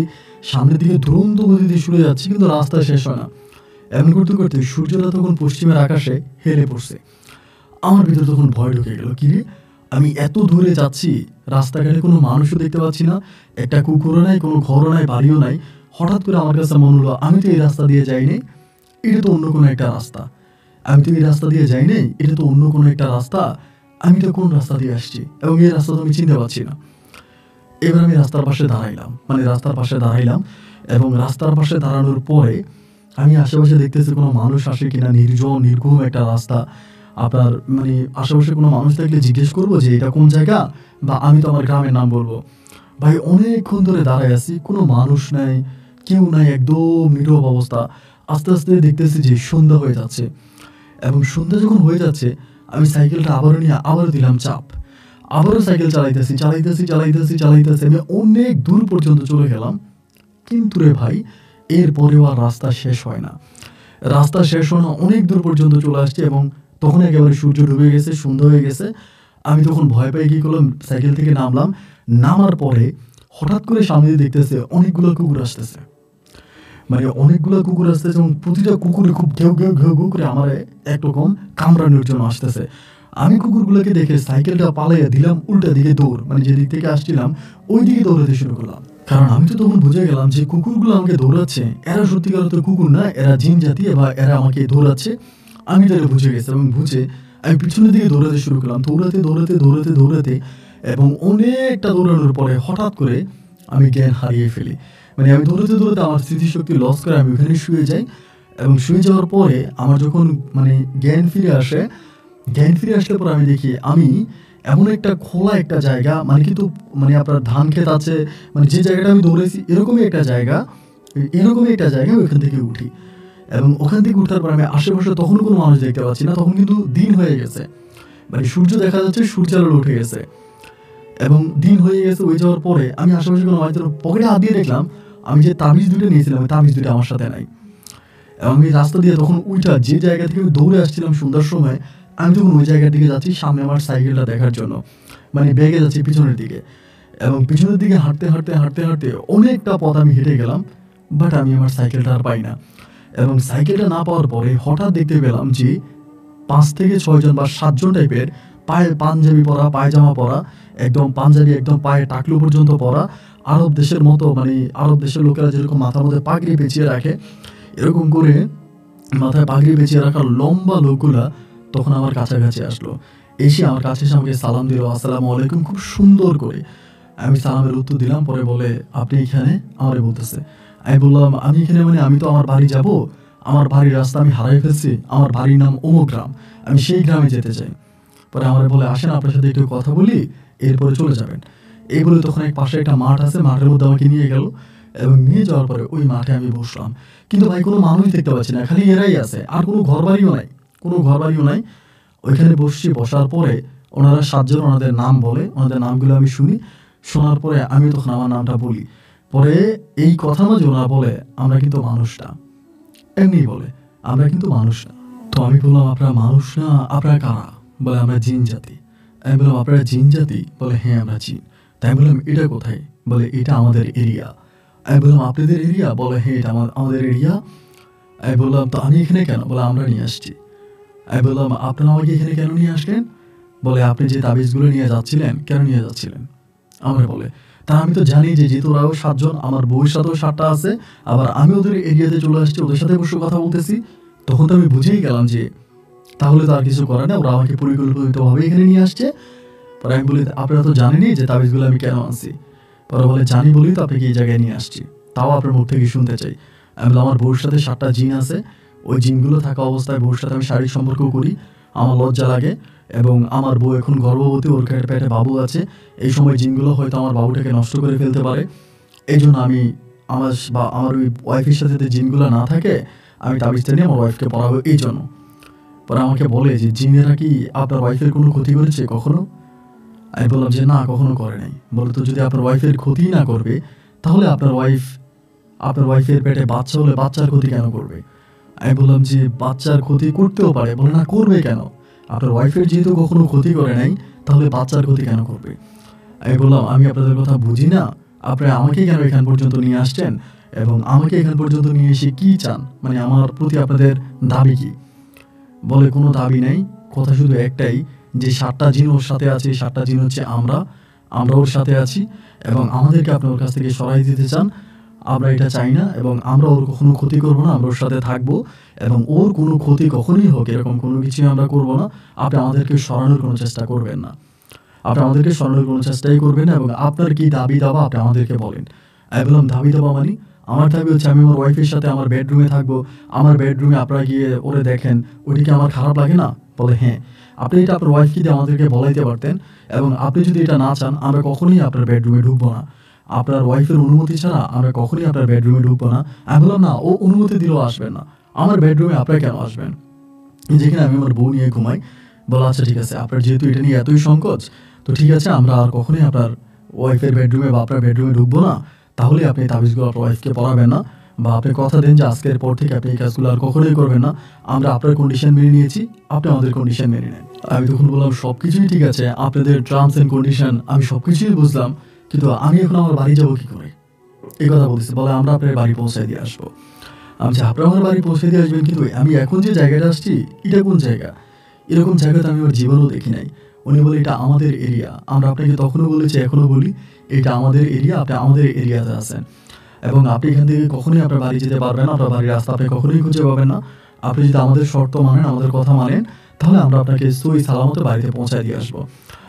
সামনের দিকে দ্রুত গতিতে ছুটে যাচ্ছি, কিন্তু রাস্তা শেষ হয় না। এমন করতে করতে সূর্যটা তখন পশ্চিমের আকাশে হেলে পড়ছে। আমার ভিতরে তখন ভয় ঢুকে গেল, কি রে, আমি এত দূরে যাচ্ছি, রাস্তাঘাটে কোনো মানুষও দেখতে পাচ্ছি না, একটা কুকুরও নাই, কোনো ঘরও নাই, বাড়িও নাই। হঠাৎ করে আমার কাছে মনে হলো, আমি তো এই রাস্তা দিয়ে যাইনি, এটা তো অন্য কোনো একটা রাস্তা, আমি তো এই রাস্তা দিয়ে যাইনি, এটা তো অন্য কোনো একটা রাস্তা, আমি তো কোন রাস্তা দিয়ে আসছি, এবং এই রাস্তা তো আমি চিনতে পারছি না। এবার আমি রাস্তার পাশে দাঁড়াইলাম, এবং রাস্তার পাশে দাঁড়ানোর পরে আমি আশেপাশে দেখতেছি কোনো মানুষ আসে কিনা, নির্জন নির্ঘুম একটা রাস্তা। আপনার মানে আশেপাশে কোনো মানুষ থাকলে জিজ্ঞেস করবো যে এটা কোন জায়গা, বা আমি তো আমার গ্রামের নাম বলবো। ভাই অনেকক্ষণ ধরে দাঁড়ায় আছি, কোনো মানুষ নাই, কেউ নাই, একদম নীরব অবস্থা। আস্তে আস্তে দেখতেছি যে সন্ধ্যা হয়ে যাচ্ছে, এবং সন্ধ্যা যখন হয়ে যাচ্ছে, আমি সাইকেলটা আবারও নিয়ে আবারও দিলাম চাপ, আবারও সাইকেল চালাইতেছি, আমি অনেক দূর পর্যন্ত চলে গেলাম। কিন্তু রে ভাই, এরপরেও আর রাস্তা শেষ হয় না, অনেক দূর পর্যন্ত চলে আসছে, এবং তখন একেবারে সূর্য ডুবে গেছে, সন্ধ্যা হয়ে গেছে। আমি তখন ভয় পেয়ে কি করলাম, সাইকেল থেকে নামার পরে হঠাৎ করে সামনে দেখতেছে অনেকগুলো কুকুর আসতেছে, এবং প্রতিটা কুকুরে খুব ঘেউ ঘেউ ঘেউ ঘেউ করে আমার একরকম কামড়ানোর জন্য আসতেছে। আমি কুকুরগুলোকে দেখে সাইকেলটা পালাইয়া দিলাম উল্টা দিকে দৌড়, মানে যেদিক থেকে আসছিলাম ওই দিকে দৌড়াতে শুরু করলাম। কারণ আমি তো তখন বুঝে গেলাম যে কুকুরগুলো আমাকে দৌড়াচ্ছে, এরা সত্যিকার অর্থে কুকুর না, এরা জিন জাতি, বা এরা আমাকে দৌড়াচ্ছে। আমি তাহলে বুঝে গেছি, এবং বুঝে আমি পিছনের দিকে দৌড়াতে শুরু করলাম, দৌড়াতে, এবং অনেকটা দৌড়ানোর পরে হঠাৎ করে আমি জ্ঞান হারিয়ে ফেলি। মানে আমি দৌড়াতে আমার স্মৃতিশক্তি লস করে আমি ওখানে শুয়ে যাই, এবং শুয়ে যাওয়ার পরে আমার যখন মানে জ্ঞান ফিরে আসলে পরে আমি দেখি আমি এমন একটা খোলা একটা জায়গা, মানে কিন্তু মানে আপনার ধান ক্ষেত আছে, মানে যে জায়গাটা আমি দৌড়েছি এরকমই একটা জায়গা, এরকমই একটা জায়গায় ওইখান থেকে উঠি, এবং ওখান থেকে উঠার পর আমি আশেপাশে তখন কোনো মানুষ দেখতে পাচ্ছি না, তখন কিন্তু দিন হয়ে গেছে, মানে সূর্য দেখা যাচ্ছে, সূর্যের আলো উঠে গেছে এবং দিন হয়ে গেছে। ওই যাওয়ার পরে আমি আশেপাশে কোনো মানুষের পকেটে হাত দিয়ে দেখলাম আমি যে তাবিজ দুটো নিয়েছিলাম ওই তাবিজ দুটো আমার সাথে নাই। এবং আমি রাস্তা দিয়ে তখন ওইটা যে জায়গা থেকে আমি দৌড়ে আসছিলাম সন্ধ্যার সময়, আমি তখন ওই জায়গার দিকে যাচ্ছি সামনে আমার সাইকেলটা দেখার জন্য, মানে ব্যাগে যাচ্ছি পিছনের দিকে, এবং পিছনের দিকে হাঁটতে হাঁটতে হাঁটতে হাঁটতে অনেকটা পথ আমি হেঁটে গেলাম, বাট আমি আমার সাইকেলটা আর পাই না। এবং সাইকেলটা না পাওয়ার পরে হঠাৎ দেখতে পেলাম যে 5 থেকে 6 জন বা 7 জন টাইপের পায়ে পাঞ্জাবি পরা, পায়জামা পরা, একদম পাঞ্জাবি একদম পায়ে টাকলু পর্যন্ত পরা, আরব দেশের মতো, মানে আরব দেশের লোকেরা যেরকম মাথার মধ্যে পাগড়ি পেঁচিয়ে রাখে এরকম করে মাথায় পাগড়ি পেঁচিয়ে রাখা লম্বা লোকগুলা তখন আমার কাছাকাছি আসলো। এসে আমার কাছে এসে আমাকে সালাম দিল, আসসালামু আলাইকুম, খুব সুন্দর করে। আমি সালামের উত্তর দিলাম। পরে বলে, আপনি এখানে? আমারে বলতেছে। আমি বললাম, আমি এখানে মানে আমি তো আমার বাড়ি যাব, আমার বাড়ির রাস্তা আমি হারাই ফেলছি, আমার বাড়ির নাম অমুক গ্রাম, আমি সেই গ্রামে যেতে চাই। পরে আমার বলে, আসেন আপনার সাথে একটু কথা বলি, এরপরে চলে যাবেন। এই বলে তখন এক পাশে একটা মাঠ আছে, মাঠের মধ্যে আমাকে নিয়ে গেল, এবং নিয়ে যাওয়ার পরে ওই মাঠে আমি বসলাম। কিন্তু ভাই কোনো মানুষ দেখতে পাচ্ছি না, খালি এরাই আছে, আর কোনো ঘর বাড়িও নাই, কোনো ঘর বাড়িও নাই। ওইখানে বসছি, বসার পরে ওনারা 7 জন ওনাদের নাম বলে, ওনাদের নামগুলো আমি শুনি, শোনার পরে আমি তখন আমার নামটা বলি। পরে এই কথা মাঝে ওনারা বলে, আমরা কিন্তু মানুষ না, এমনি বলে, আমরা কিন্তু মানুষ না। তো আমি বললাম, আপনারা মানুষ না, আপনারা কারা? বলে, আমরা জিন জাতি। আমি বললাম, আপনারা জিন জাতি? বলে, হ্যাঁ আমরা জিন। তাই বললাম, এটা কোথায়? বলে, এটা আমাদের এরিয়া। আমি বললাম, আপনাদের এরিয়া? বলে, হ্যাঁ এটা আমাদের এরিয়া। আমি বললাম, তো আমি এখানে কেন? বলে, আমরা নিয়ে আসছি। আমি বললাম, আপনারা আমাকে এখানে কেন নিয়ে আসলেন? বলে, আপনি যে তাবিজগুলো নিয়ে যাচ্ছিলেন, কেন নিয়ে যাচ্ছিলেন? আমরা বলে, তা আমি তো জানি যে যেহেতু ওরাও 7 জন, আমার বউয়ের সাথেও 7টা আছে, আবার আমি ওদের এরিয়াতে চলে আসছি, ওদের সাথে বসে কথা বলতেছি, তখন তো আমি বুঝেই গেলাম যে তাহলে তো আর কিছু করে না, ওরা আমাকে পরিকল্পিতভাবে এখানে নিয়ে আসছে। পরে আমি বলি, আপনারা তো জানেনই যে তাবিজগুলো আমি কেন আনছি? পরে বলে, জানি বলেই তো আপনাকে এই জায়গায় নিয়ে আসছি, তাও আপনার মুখ থেকে শুনতে চাই। আমি বললাম, আমার বউয়ের সাথে 7টা জিন আছে, ওই জিনগুলো থাকা অবস্থায় বউয়ের সাথে আমি শারীরিক সম্পর্ক করি, আমার লজ্জা লাগে, এবং আমার বউ এখন গর্ভবতী, ওর পেটে বাবু আছে, এই সময় জিনগুলো হয়তো আমার বাবুটাকে নষ্ট করে ফেলতে পারে। এই জন্য আমি আমার ওই ওয়াইফের সাথে যাতে জিনগুলো না থাকে, আমি তাবিজটা নিয়ে আমার ওয়াইফকে পড়াবো এই জন্য। পরে আমাকে বলে যে, জিনেরা কি আপনার ওয়াইফের কোনো ক্ষতি করেছে কখনো? আমি বললাম যে, না, কখনো করে নাই। বলে, তো যদি আপনার ওয়াইফের ক্ষতি না করবে, তাহলে আপনার ওয়াইফের পেটে বাচ্চা হলে বাচ্চার ক্ষতি কেন করবে? আমি বললাম যে, বাচ্চার ক্ষতি করতেও পারে। বলে, না, করবে কেন? আপনার ওয়াইফের যেহেতু কখনো ক্ষতি করে নাই, তাহলে বাচ্চার ক্ষতি কেন করবে? আমি বললাম, আমি আপনাদের কথা বুঝি না, আপনারা আমাকে কেন এখান পর্যন্ত নিয়ে আসছেন, এবং আমাকে এখান পর্যন্ত নিয়ে এসে কি চান, মানে আমার প্রতি আপনাদের দাবি কি? বলে, কোনো দাবি নাই, কথা শুধু একটাই, যে 7টা জিন ওর সাথে আছে, 7টা জিন হচ্ছে আমরা ওর সাথে আছি, এবং আমাদেরকে আপনি ওর কাছ থেকে সরাই দিতে চান। আমরা এটা চাই না, এবং আমরা ওর কখনো ক্ষতি করবো না, আমরা ওর সাথে থাকবো, এবং ওর কোনো ক্ষতি কখনোই হোক এরকম কোনো কিছুই আমরা করবো না। আপনি আমাদেরকে সরানোর কোনো চেষ্টা করবেন না, আপনি আমাদেরকে সরানোর কোনো চেষ্টাই করবেন না, এবং আপনার কি দাবি দাবা আপনি আমাদেরকে বলেন। আমি বললাম, দাবি দাবা মানে? আমার দাবি হচ্ছে আমি আমার ওয়াইফের সাথে আমার বেডরুমে থাকবো, আমার বেডরুমে আপনারা গিয়ে ওরে দেখেন, ওইটা কি আমার খারাপ লাগে না? বলে, হ্যাঁ, আপনি এটা আপনার ওয়াইফকে দিয়ে আমাদেরকে বলাইতে পারতেন, এবং আপনি যদি এটা না চান, আমরা কখনোই আপনার বেডরুমে ঢুকবো না, আপনার ওয়াইফের অনুমতি ছাড়া আমরা কখনোই আপনার বেডরুমে ঢুকবো না। আমি বললাম, না, ও অনুমতি দিলেও আসবেন না, আমার বেডরুমে আপনারা কেন আসবেন, যেখানে আমি আমার বউ নিয়ে ঘুমাই। বলা, আচ্ছা ঠিক আছে, আপনার যেহেতু এটা নিয়ে এতই সংকোচ, তো ঠিক আছে, আমরা আর কখনোই আপনার ওয়াইফের বেডরুমে বা আপনার বেডরুমে ঢুকবো না, তাহলে আপনি তাবিজগুলো আপনার ওয়াইফকে পড়াবেন না, বা আপনি কথা দেন যে আজকের পর থেকে আপনি এই কাজগুলো আর কখনোই করবেন না, আমরা আপনার কন্ডিশন মেনে নিয়েছি, আপনি আমাদের কন্ডিশন মেনে নেন। আমি তখন বললাম, সব কিছুই ঠিক আছে, আপনাদের টার্মস অ্যান্ড কন্ডিশন আমি সব কিছুই বুঝলাম, কিন্তু আমি এখন আমার বাড়ি যাবো কী করে? এই কথা বলতেছে। বলে, আমরা আপনার বাড়ি পৌঁছায় দিয়ে আসবো। আমি যে, আপনার আমার বাড়ি পৌঁছে দিয়ে আসবেন, কিন্তু আমি এখন যে জায়গাটা আসছি, এটা কোন জায়গা? এরকম জায়গা তো আমি আমার জীবনেও দেখি নাই। উনি বলে, এটা আমাদের এরিয়া। আমরা আপনাকে তখনও বলেছি, এখনও বলি, এটা আমাদের এরিয়া, আপনি আমাদের এরিয়াতে আছেন, এবং আপনি এখান থেকে কখনোই আপনার বাড়ি যেতে পারবেন না, আপনার বাড়ির রাস্তা আপনি কখনোই খুঁজে পাবেন না। আপনি যদি আমাদের শর্ত মানেন, আমাদের কথা মানেন, তাহলে আমরা আপনাকে সহি সালামতে বাড়িতে পৌঁছায় দিয়ে আসবো।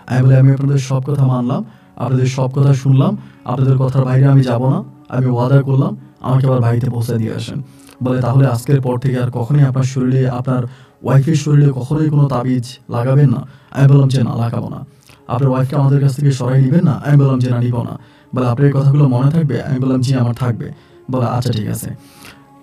আমি বলে, আমি আপনাদের সব কথা মানলাম, আপনাদের সব কথা শুনলাম, আপনাদের কথার বাইরে আমি যাব না, আমি ওয়াদা করলাম, আমাকে আবার বাড়িতে পৌঁছায় দিয়ে আসেন। বলে, তাহলে আজকের পর থেকে আর কখনোই আপনার শরীরে, আপনার ওয়াইফের শরীরে কখনোই কোনো তাবিজ লাগাবেন না। আমি বললাম যে, না, লাগাবো না। আপনার ওয়াইফকে আমাদের কাছ থেকে সরাই নেবেন না? আমি বললাম যে, না, নিব না। বলে, আপনার এই কথাগুলো মনে থাকবে? আমি বললাম, জি, আমার থাকবে। বলে আচ্ছা ঠিক আছে,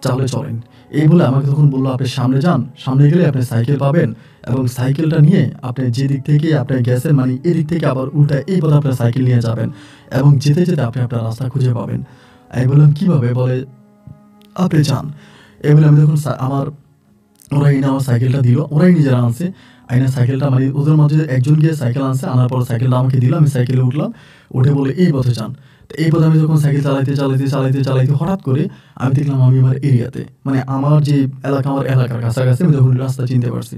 তাহলে চলেন। এই বলে আমাকে তখন বললো, আপনি সামনে যান, সামনে গেলে আপনি সাইকেল পাবেন, এবং সাইকেলটা নিয়ে আপনি যে দিক থেকে আপনি গেছেন মানে এদিক থেকে আবার উল্টা এই পথে আপনার সাইকেল নিয়ে যাবেন, এবং যেতে যেতে আপনি আপনার রাস্তা খুঁজে পাবেন। আমি বললাম কীভাবে? বলে আপনি যান। এই বলে আমি তখন আমার ওরা এনে আমার সাইকেলটা দিল, ওরাই নিজেরা আনছে। আইনা সাইকেলটা মানে ওদের মধ্যে একজন গিয়ে সাইকেল আনছে, আনার পর সাইকেলটা আমাকে দিল, আমি সাইকেলে উঠলাম, উঠে বলে এই পথে যান। তো এই পথে আমি যখন সাইকেল চালাইতে হঠাৎ করে আমি দেখলাম আমি আমার এরিয়াতে, মানে আমার যে এলাকা, আমার এলাকার কাছাকাছি আমি তখন রাস্তা চিনতে পারছি।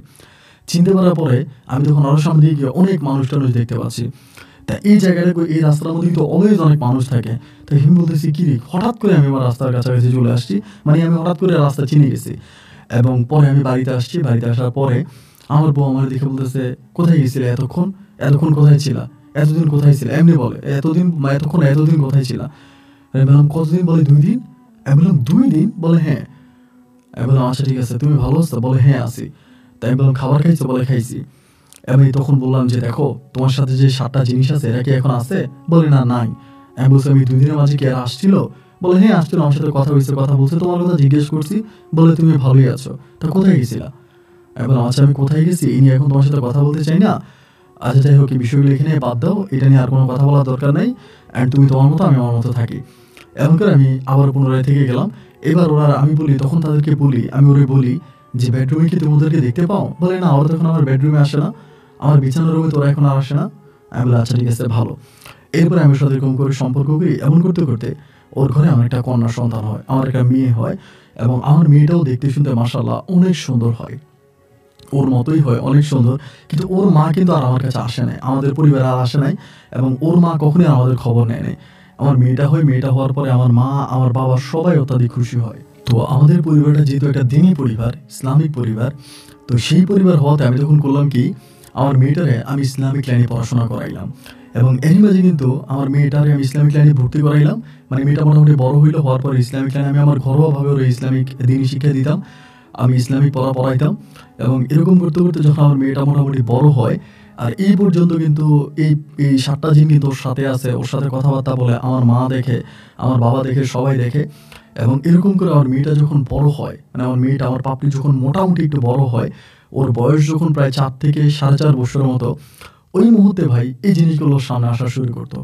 চিনতে পারার পরে আমি তখন আরও সামনে দিয়ে গিয়ে অনেক মানুষ টানুষ দেখতে পাচ্ছি। তা এই জায়গাটা এই রাস্তার মধ্যে কিন্তু অলওয়েজ অনেক মানুষ থাকে। তাই আমি বলতেছি কি রে, হঠাৎ করে আমি আমার রাস্তার কাছাকাছি চলে আসছি, মানে আমি হঠাৎ করে রাস্তা চিনে গেছি। এবং পরে আমি বাড়িতে আসছি, বাড়িতে আসার পরে আমার বউ আমার দেখে বলতেছে, কোথায় গেছিলে এতক্ষণ? এতক্ষণ কোথায় ছিলা? এতদিন কোথায় ছিল? এমনি বলে, এতদিন কোথায় ছিলা? আমি বললাম কতদিন? বলে 2 দিন। আমি বললাম 2 দিন? বলে হ্যাঁ। আমি বললাম আচ্ছা ঠিক আছে, তুমি ভালো আছো? বলে হ্যাঁ আছি। তাই আমি বললাম খাবার খাইছো? বলে খাইছি। আমি তখন বললাম যে দেখো, তোমার সাথে যে 7টা জিনিস আছে এটা কি এখন আছে? বলে না, নাই। আমি বলছি আমি 2 দিনের মাঝে কি আর আসছিল? বলে হ্যাঁ আসছিল, আমার সাথে কথা হয়েছে, কথা বলছে, তোমার কথা জিজ্ঞেস করছি, বলে তুমি ভালোই আছো। তা কোথায় গেছিলা? আমি বললাম আচ্ছা আমি কোথায় গেছি এই নিয়ে এখন তোমার সাথে কথা বলতে চাই না। আচ্ছা যাই হোক, এই বিষয়গুলো এখানে বাদ দাও, এটা নিয়ে আর কোনো কথা বলার দরকার নাই। অ্যান্ড তুমি তোমার মতো, আমি আমার মতো থাকি। এমন করে আমি আবার পুনরায় থেকে গেলাম। এবার ওরা, আমি বলি তখন তাদেরকে বলি, আমি ওরে বলি যে বেডরুমে কি তোমাদেরকে দেখতে পাও? বলে না, ওরা তখন আমার বেডরুমে আসে না, আমার বিছানার রুমে তো ওরা এখন আর আসে না। আমি বলি আচ্ছা ঠিক আছে ভালো। এরপরে আমি ওর সাথে এরকম করে সম্পর্ক করি। এমন করতে করতে ওর ঘরে আমার একটা কন্যা সন্তান হয়, আমার একটা মেয়ে হয়, এবং আমার মেয়েটাও দেখতে শুনতে মাশাআল্লাহ অনেক সুন্দর হয়, ওর মতোই হয়, অনেক সুন্দর। কিন্তু ওর মা কিন্তু আর আমার কাছে আসে নাই, আমাদের পরিবারে আর আসে নাই, এবং ওর মা কখনোই আমাদের খবর নেয় নাই। আমার মেয়েটা হয়, মেয়েটা হওয়ার পরে আমার মা, আমার বাবা সবাই অত্যাধিক খুশি হয়। তো আমাদের পরিবারটা যেহেতু একটা দিনী পরিবার, ইসলামিক পরিবার, তো সেই পরিবার হওয়াতে আমি তখন করলাম কি, আমার মেয়েটারে আমি ইসলামিক লাইনে পড়াশোনা করাইলাম, এবং এরই মাঝে কিন্তু আমার মেয়েটারে আমি ইসলামিক লাইনে ভর্তি করাইলাম। মানে মেয়েটা মোটামুটি বড় হইলো, হওয়ার পরে ইসলামিক লাইনে আমি আমার ঘরোয়াভাবে ওর ইসলামিক দিনী শিক্ষা দিতাম, আমি ইসলামিক পড়াইতাম। এবং এরকম করতে করতে যখন আমার মেয়েটা মোটামুটি বড় হয়, আর এই পর্যন্ত কিন্তু এই এই 7টা জিন কিন্তু ওর সাথে আছে, ওর সাথে কথাবার্তা বলে, আমার মা দেখে, আমার বাবা দেখে, সবাই দেখে। এবং এরকম করে আমার মেয়েটা যখন বড় হয়, মানে আমার মেয়েটা, আমার পাপড়ি যখন মোটামুটি একটু বড় হয়, ওর বয়স যখন প্রায় 4 থেকে 4.5 বছরের মতো, ওই মুহূর্তে ভাই এই জিনিসগুলো সামনে আসা শুরু করতো,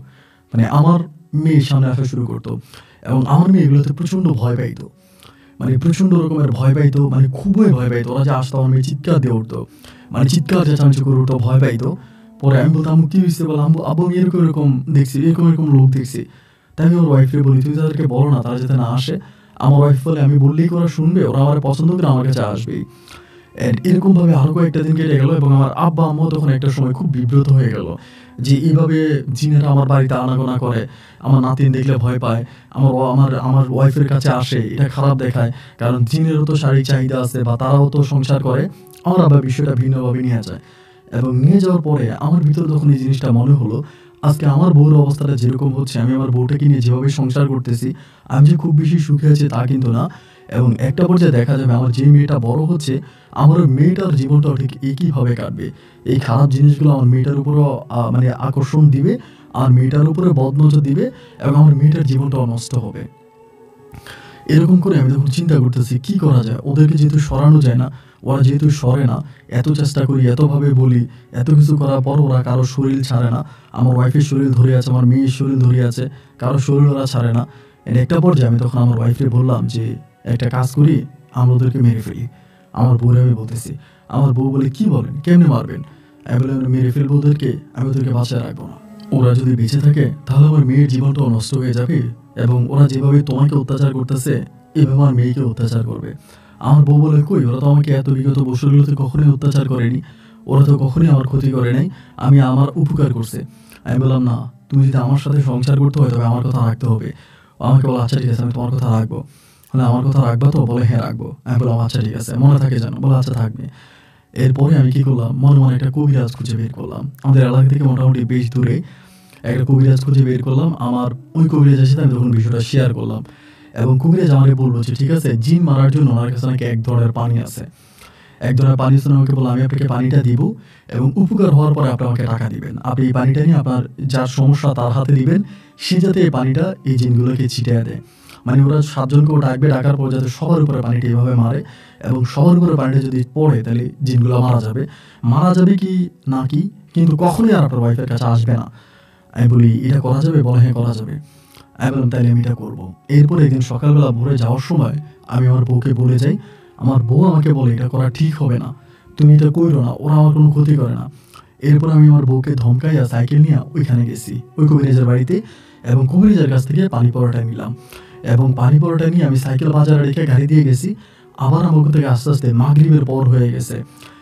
মানে আমার মেয়ে সামনে আসা শুরু করতো। এবং আমার মেয়ে এগুলোতে প্রচণ্ড ভয় পাইতো, মানে প্রচণ্ড রকমের ভয় পাইতো, মানে খুবই ভয় পাইতো। ওরা যে আসতো, আমার মেয়ে চিৎকার দিয়ে উঠতো, মানে চিৎকার চেঁচামেচি করে উঠতো, ভয় পাইতো। পরে আমি বলতাম আম্মু কী হয়েছে? বলে আম্মু, আব্বু আমি এরকম এরকম দেখছি, এরকম লোক দেখছি। তাই আমি ওর ওয়াইফকে বলি, তুমি তাদেরকে বলো না, তারা যাতে না আসে। আমার ওয়াইফ বলে আমি বললেই ওরা শুনবে, ওরা আমার পছন্দ করে আমার কাছে আসবেই। এরকমভাবে আরও কয়েকটা দিন কেটে গেল, এবং আমার আব্বা আম্মু তখন একটা সময় খুব বিব্রত হয়ে গেল যে এইভাবে জিনেরা আমার বাড়িতে আনাগোনা করে, আমার নাতিন দেখলে ভয় পায়, আমার ওয়াইফের কাছে আসে, এটা খারাপ দেখায়। কারণ জিনেরও তো শারীরিক চাহিদা আছে, বা তারাও তো সংসার করে। আমার আবার বিষয়টা ভিন্নভাবে নিয়ে যায়, এবং নিয়ে যাওয়ার পরে আমার ভিতরে তখন এই জিনিসটা মনে হলো, আজকে আমার বউর অবস্থাটা যেরকম হচ্ছে, আমি আমার বউটাকে নিয়ে যেভাবে সংসার করতেছি, আমি যে খুব বেশি সুখে আছি তা কিন্তু না। এবং একটা পর্যায়ে দেখা যাবে আমার যে মেয়েটা বড় হচ্ছে, আমার ওই মেয়েটার জীবনটাও ঠিক একইভাবে কাটবে। এই খারাপ জিনিসগুলো আমার মেয়েটার উপরও মানে আকর্ষণ দিবে, আর মেয়েটার উপরে বদনজর দিবে, এবং আমার মেয়েটার জীবনটাও নষ্ট হবে। এরকম করে আমি তখন চিন্তা করতেছি কি করা যায়। ওদেরকে যেহেতু সরানো যায় না, ওরা যেহেতু সরে না, এত চেষ্টা করি, এতভাবে বলি, এত কিছু করার পর ওরা কারো শরীর ছাড়ে না। আমার ওয়াইফের শরীর ধরে আছে, আমার মেয়ের শরীর ধরে আছে, কারো শরীর ওরা ছাড়ে না। একটা পর্যায়ে আমি তখন আমার ওয়াইফকে বললাম যে একটা কাজ করি, আমরা ওদেরকে মেরে ফেলি। আমার বউরে আমি বলতেছি, আমার বউ বলে কি বলেন, কেমনে মারবেন? আমি বললাম মেরে ফেলবো ওদেরকে, আমি ওদেরকে বাঁচায় রাখবো না। ওরা যদি বেঁচে থাকে তাহলে আমার মেয়ের জীবনটাও নষ্ট হয়ে যাবে, এবং ওরা যেভাবে তোমাকে অত্যাচার করতেছে এভাবে আমার মেয়েকে অত্যাচার করবে। আমার বউ বলে কই, ওরা তো আমাকে এত বিগত বছরগুলোতে কখনোই অত্যাচার করেনি, ওরা তো কখনোই আমার ক্ষতি করে নাই, আমি আমার উপকার করছে। আমি বললাম না, তুমি যদি আমার সাথে সংসার করতে হয় তবে আমার কথা রাখতে হবে। আমাকে বলো আচ্ছা ঠিক আছে, আমি তোমার কথা রাখবো। বলে আমার কথা রাখবা তো? বলে হ্যাঁ রাখবো। আমি বললাম আচ্ছা ঠিক আছে, মনে থাকে যেন? বলে আচ্ছা থাকবে। এরপরে আমি কি করলাম, মনে মনে একটা কবিরাজ খুঁজে বের করলাম, আমাদের এলাকা থেকে মোটামুটি বেশ দূরে একটা কবিরাজ খুঁজে বের করলাম। আমার ওই কবিরাজের সাথে আমি তখন বিষয়টা শেয়ার করলাম, এবং কবিরাজ আমাকে বললো যে ঠিক আছে, জিন মারার জন্য ওনার কাছে নাকি এক ধরনের পানি আছে, এক ধরনের পানি আছে। আমাকে বললো আমি আপনাকে পানিটা দিব, এবং উপকার হওয়ার পরে আপনি আমাকে টাকা দিবেন। আপনি এই পানিটা নিয়ে আপনার যার সমস্যা তার হাতে দিবেন, সে যাতে এই পানিটা এই জিনগুলোকে ছিটিয়ে দেয়। মানে ওরা 7 জনকেও ডাকবে, ডাকার পর যাতে সবার উপরে পানিটা এভাবে মারে এবং সবার উপরে পানিটা যদি পড়ে তাহলে জিনগুলো মারা যাবে কি না কি, কিন্তু কখনোই আর আপনার ওয়াইফের কাছে আসবে না। আমি বলি এটা করা যাবে? বলে হ্যাঁ করা যাবে। আমি বললাম তাহলে আমি এটা করবো। এরপরে একদিন সকালবেলা ভোরে যাওয়ার সময় আমি আমার বউকে বলে যাই, আমার বউ আমাকে বলে এটা করা ঠিক হবে না, তুমি এটা কইরো না, ওরা আমার কোনো ক্ষতি করে না। এরপর আমি আমার বউকে ধমকাইয়া সাইকেল নিয়ে ওইখানে গেছি ওই কবিরাজের বাড়িতে, এবং কবিরাজের কাছ থেকে পানি পরোটা নিলাম, এবং পানি পরোটা নিয়ে আমি সাইকেল বাজারে রেখে গাড়ি দিয়ে গেছি। আবার আমার থেকে আস্তে আস্তে মাগরিবের পর হয়ে গেছে।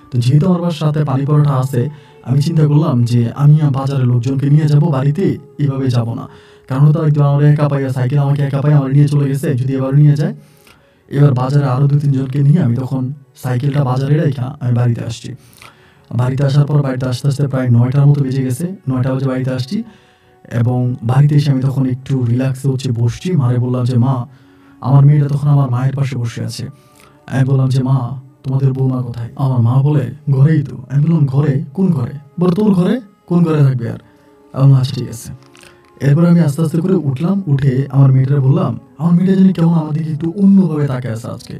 তো যেহেতু আমার বাসার সাথে পানি পরোটা আছে, আমি চিন্তা করলাম যে আমি বাজারে লোকজনকে নিয়ে যাব, বাড়িতে এভাবে যাব না, কারণ তো একদম আমার একা পাইয়া সাইকেল আমাকে একা পাই আমার নিয়ে চলে গেছে, যদি এবার নিয়ে যায়। এবার বাজারে আরও 2-3 জনকে নিয়ে আমি তখন সাইকেলটা বাজারে রেখে আমি বাড়িতে আসছি। বাড়িতে আসার পর বাড়িতে আস্তে আস্তে প্রায় 9টার মতো বেজে গেছে, 9টা বাজে বাড়িতে আসছি। এবং বাড়িতে এসে আমি তখন একটু রিল্যাক্সে বসছি। মারে বললাম যে মা, আমার মেয়েটা তখন আমার মায়ের পাশে বসে আছে। আমি বললাম যে মা, তোমাদের বৌমা কোথায়? আমার মা বলে ঘরেই তো। আমি বললাম ঘরে? কোন ঘরে? বলে তোর ঘরে। কোন ঘরে থাকবে আর? আমার আচ্ছা ঠিক আছে। এরপর আমি আস্তে আস্তে করে উঠলাম, উঠে আমার মেয়েটারে বললাম, আমার মেয়েটা জানি কেমন আমার দিকে একটু অন্যভাবে তাকায় আছে আজকে,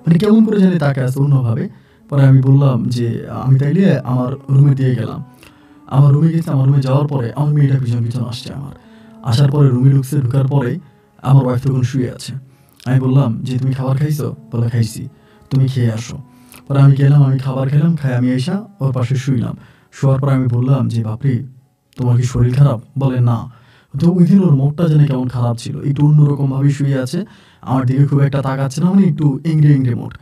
মানে কেমন করে জানি তাকায় আছে অন্যভাবে। পরে আমি বললাম যে আমি তাইলে আমার রুমে দিয়ে গেলাম। আমার রুমে গেছে, আমার রুমে যাওয়ার পরে আমার মেয়েটা পিছন পিছন আসছে আমার। আসার পরে রুমে ঢুকার পরে আমার ওয়াইফ তখন শুয়ে আছে। আমি বললাম যে তুমি খাবার খাইছো? বলে খাইছি, তুমি খেয়ে আসো। পরে আমি গেলাম, আমি খাবার খেলাম, খাই আমি এসা ওর পাশে শুইলাম। শোয়ার পরে আমি বললাম যে বাপরে, তোমার কি শরীর খারাপ? বলে না। তো ওই দিন ওর মুখটা যেন কেমন খারাপ ছিল, একটু অন্যরকমভাবে শুয়ে আছে, আমার দিকে খুব একটা তাকাচ্ছে না, মানে একটু ইংরে মুড।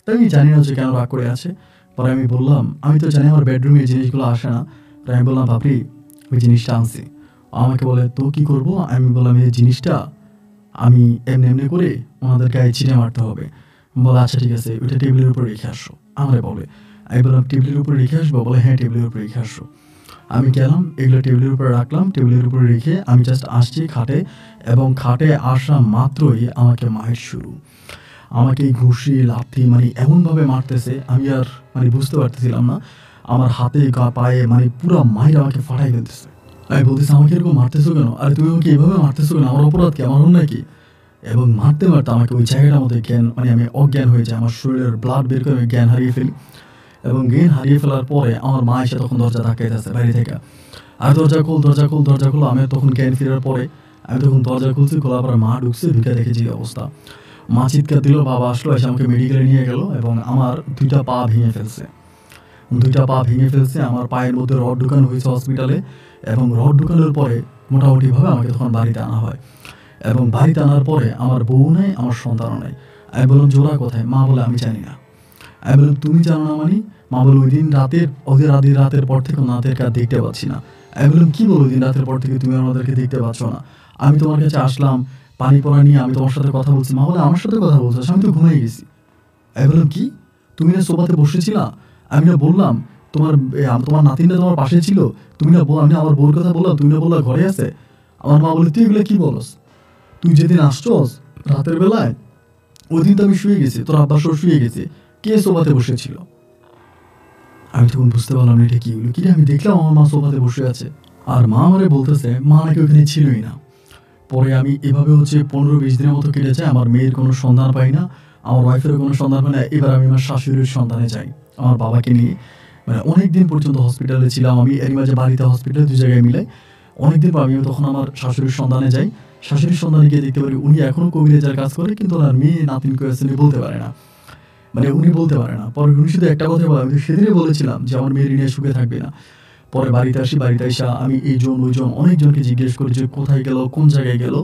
তাই আমি জানি না যে কেন রাগ করে আছে। পরে আমি বললাম, আমি তো জানি আমার বেডরুমে এই জিনিসগুলো আসে না। তাই আমি বললাম বাপরি, ওই জিনিসটা আনছি। আমাকে বলে তো কি করব? আমি বললাম এই জিনিসটা আমি এমনি এমনি করে ওনাদের গায়ে ছিটে মারতে হবে। বলে আচ্ছা ঠিক আছে, ওইটা টেবিলের উপর রেখে আসো। আমারে বলে। আমি বললাম টেবিলের উপর রেখে আসবো? বলে হ্যাঁ টেবিলের উপর রেখে আসো। আমি গেলাম, এগুলো টেবিলের উপরে রাখলাম, টেবিলের উপরে রেখে আমি জাস্ট আসছি খাটে, এবং খাটে আসা মাত্রই আমাকে মায়ের শুরু। আমাকে ঘুষি লাথি মানে এমনভাবে মারতেছে, আমি আর মানে বুঝতে পারতেছিলাম না। আমার হাতে গা পায়ে মানে পুরো মায়ের আমাকে ফাটাই ফেলতেছে। আমি বলতেছি আমাকে এরকম মারতেছো কেন? আরে তুমি আমাকে এভাবে মারতেছো কেন? আমার অপরাধ কি? আমার অন্যায় কি? এবং মারতে মারতে আমাকে ওই জায়গাটার মধ্যে জ্ঞান মানে আমি অজ্ঞান হয়ে যাই, আমার শরীরের ব্লাড বের করে আমি জ্ঞান হারিয়ে ফেলি। এবং জ্ঞান হারিয়ে ফেলার পরে আমার মা এসে তখন দরজা ধাক্কাইতেছে বাইরে থেকে, আর দরজা খোল দরজা খোল দরজা খোল। আমি তখন জ্ঞান ফেরার পরে আমি তখন দরজা খুলছি, খোলার পরে মা ঢুকছে, ঢুকে দেখেছি অবস্থা। মা চিৎকার দিল, বাবা আসলো, এসে আমাকে মেডিকেলে নিয়ে গেল, এবং আমার 2টা পা ভেঙে ফেলছে। 2টা পা ভেঙে ফেলছে, আমার পায়ের মধ্যে রড ঢুকানো হয়েছে হসপিটালে, এবং রড ঢুকানোর পরে মোটামুটিভাবে আমাকে তখন বাড়িতে আনা হয়। এবং বাড়িতে আনার পরে আমার বউ নেই, আমার সন্তানও নেই। আমি বললাম জোড়া কোথায়? মা বলে আমি জানি না। আমি বললাম তুমি জানো না মানে? মা বলে ওই দিন রাতের পর থেকে ওনাদেরকে আর দেখতে পাচ্ছি না। আমি বললাম কি বলো, ওই দিন রাতের পর থেকে তুমি আমাদেরকে দেখতে পাচ্ছ না? আমি তোমার কাছে আসলাম পানি পড়া নিয়ে, আমি তোমার সাথে কথা বলছি। মা বলে আমার সাথে কথা বলছো? আমি তো ঘুমিয়ে গেছি। আমি বললাম কি, তুমি না সোফাতে বসেছিলা? আমি না বললাম তোমার নাতিনটা তোমার পাশে ছিল, তুমি না আমি আমার বউর কথা বললাম, তুমি না বললা ঘরে আছে। আমার মা বলে তুই এগুলো কি বলস? তুই যেদিন আসছস রাতের বেলায়, ওই দিন তো আমি শুয়ে গেছি, তোর আব্বা শুয়ে গেছে, কে সোফাতে বসেছিল? আমি তখন বুঝতে পারলাম এটা কি হলো, কি আমি দেখলাম আমার মা সোফাতে বসে আছে, আর মা আমারে বলতেছে মা নাকি ওখানে ছিলই না। পরে আমি এভাবে 15-20 দিনের মতো কেটে যায়, আমার মেয়ের কোনো সন্ধান পাই না, আমার ওয়াইফেরও কোনো সন্ধান পাই না। এবার আমি আমার শাশুড়ির সন্ধানে যাই আমার বাবাকে নিয়ে। মানে অনেক দিন পর্যন্ত হসপিটালে ছিলাম আমি, এর মাঝে বাড়িতে হসপিটালে 2 জায়গায় মিলাই অনেকদিন পর আমি তখন আমার শাশুড়ির সন্ধানে যাই। শাশুড়ির সন্ধানে গিয়ে দেখতে পারি উনি এখনও কবিরাজের কাজ করে, কিন্তু ওনার মেয়ে নাতিন করেছে উনি বলতে পারে না, মানে উনি বলতে পারে না। পরে উনি শুধু একটা কথা বলে, আমি সেদিনই বলেছিলাম যে আমার মেয়ের নিয়ে সুখে থাকবে না। পরে বাড়িতে আসি, বাড়িতে এসে আমি এইজন ওইজন অনেকজনকে জিজ্ঞেস করি যে কোথায় গেল, কোন জায়গায় গেল,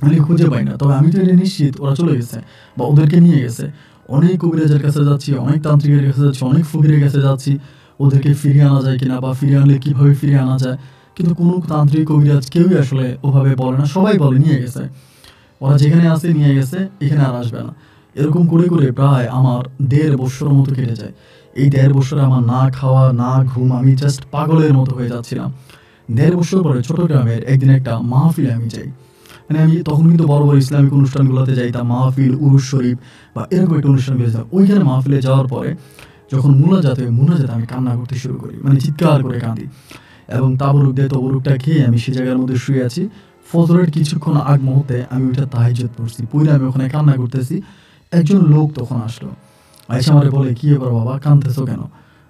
আমি খুঁজে পাই না। তবে আমি তো এটা নিশ্চিত ওরা চলে গেছে বা ওদেরকে নিয়ে গেছে। অনেক কবিরাজের কাছে যাচ্ছি, অনেক তান্ত্রিকের কাছে যাচ্ছি, অনেক ফকিরের কাছে যাচ্ছি, ওদেরকে ফিরিয়ে আনা যায় কিনা বা ফিরিয়ে আনলে কীভাবে ফিরিয়ে আনা যায়, কিন্তু কোনো তান্ত্রিক কবিরাজ কেউই আসলে ওভাবে বলে না। সবাই বলে নিয়ে গেছে, ওরা যেখানে আছে নিয়ে গেছে, এখানে আর আসবে না। এরকম করে করে প্রায় আমার 1.5 বছরের মতো কেটে যায়। এই 1.5 বছরে আমার না খাওয়া না ঘুম, আমি জাস্ট পাগলের মতো হয়ে যাচ্ছিলাম। 1.5 বছর পরে চট্টগ্রামের একদিন একটা মাহফিলে আমি যাই। মানে আমি তখন কিন্তু বড় বড় ইসলামিক অনুষ্ঠানগুলোতে যাইতাম, মাহফিল, উরুস শরীফ বা এরকম একটা অনুষ্ঠান যেতাম। ওইখানে মাহফিলে যাওয়ার পরে যখন মুনাজাতে আমি কান্না করতে শুরু করি, মানে চিৎকার করে কাঁদি, এবং তাবরুক দিয়ে তবরুকটা খেয়ে আমি সে জায়গার মধ্যে শুয়ে আছি। ফজরের কিছুক্ষণ আগ মুহূর্তে আমি ওইটা তাহাজ্জুদ পড়ছি, পড়ে আমি ওখানে কান্না করতেছি। একজন লোক তখন আসলো, আইসা আমারে বলে, কি ব্যাপার বাবা, কাঁদতেছো কেন?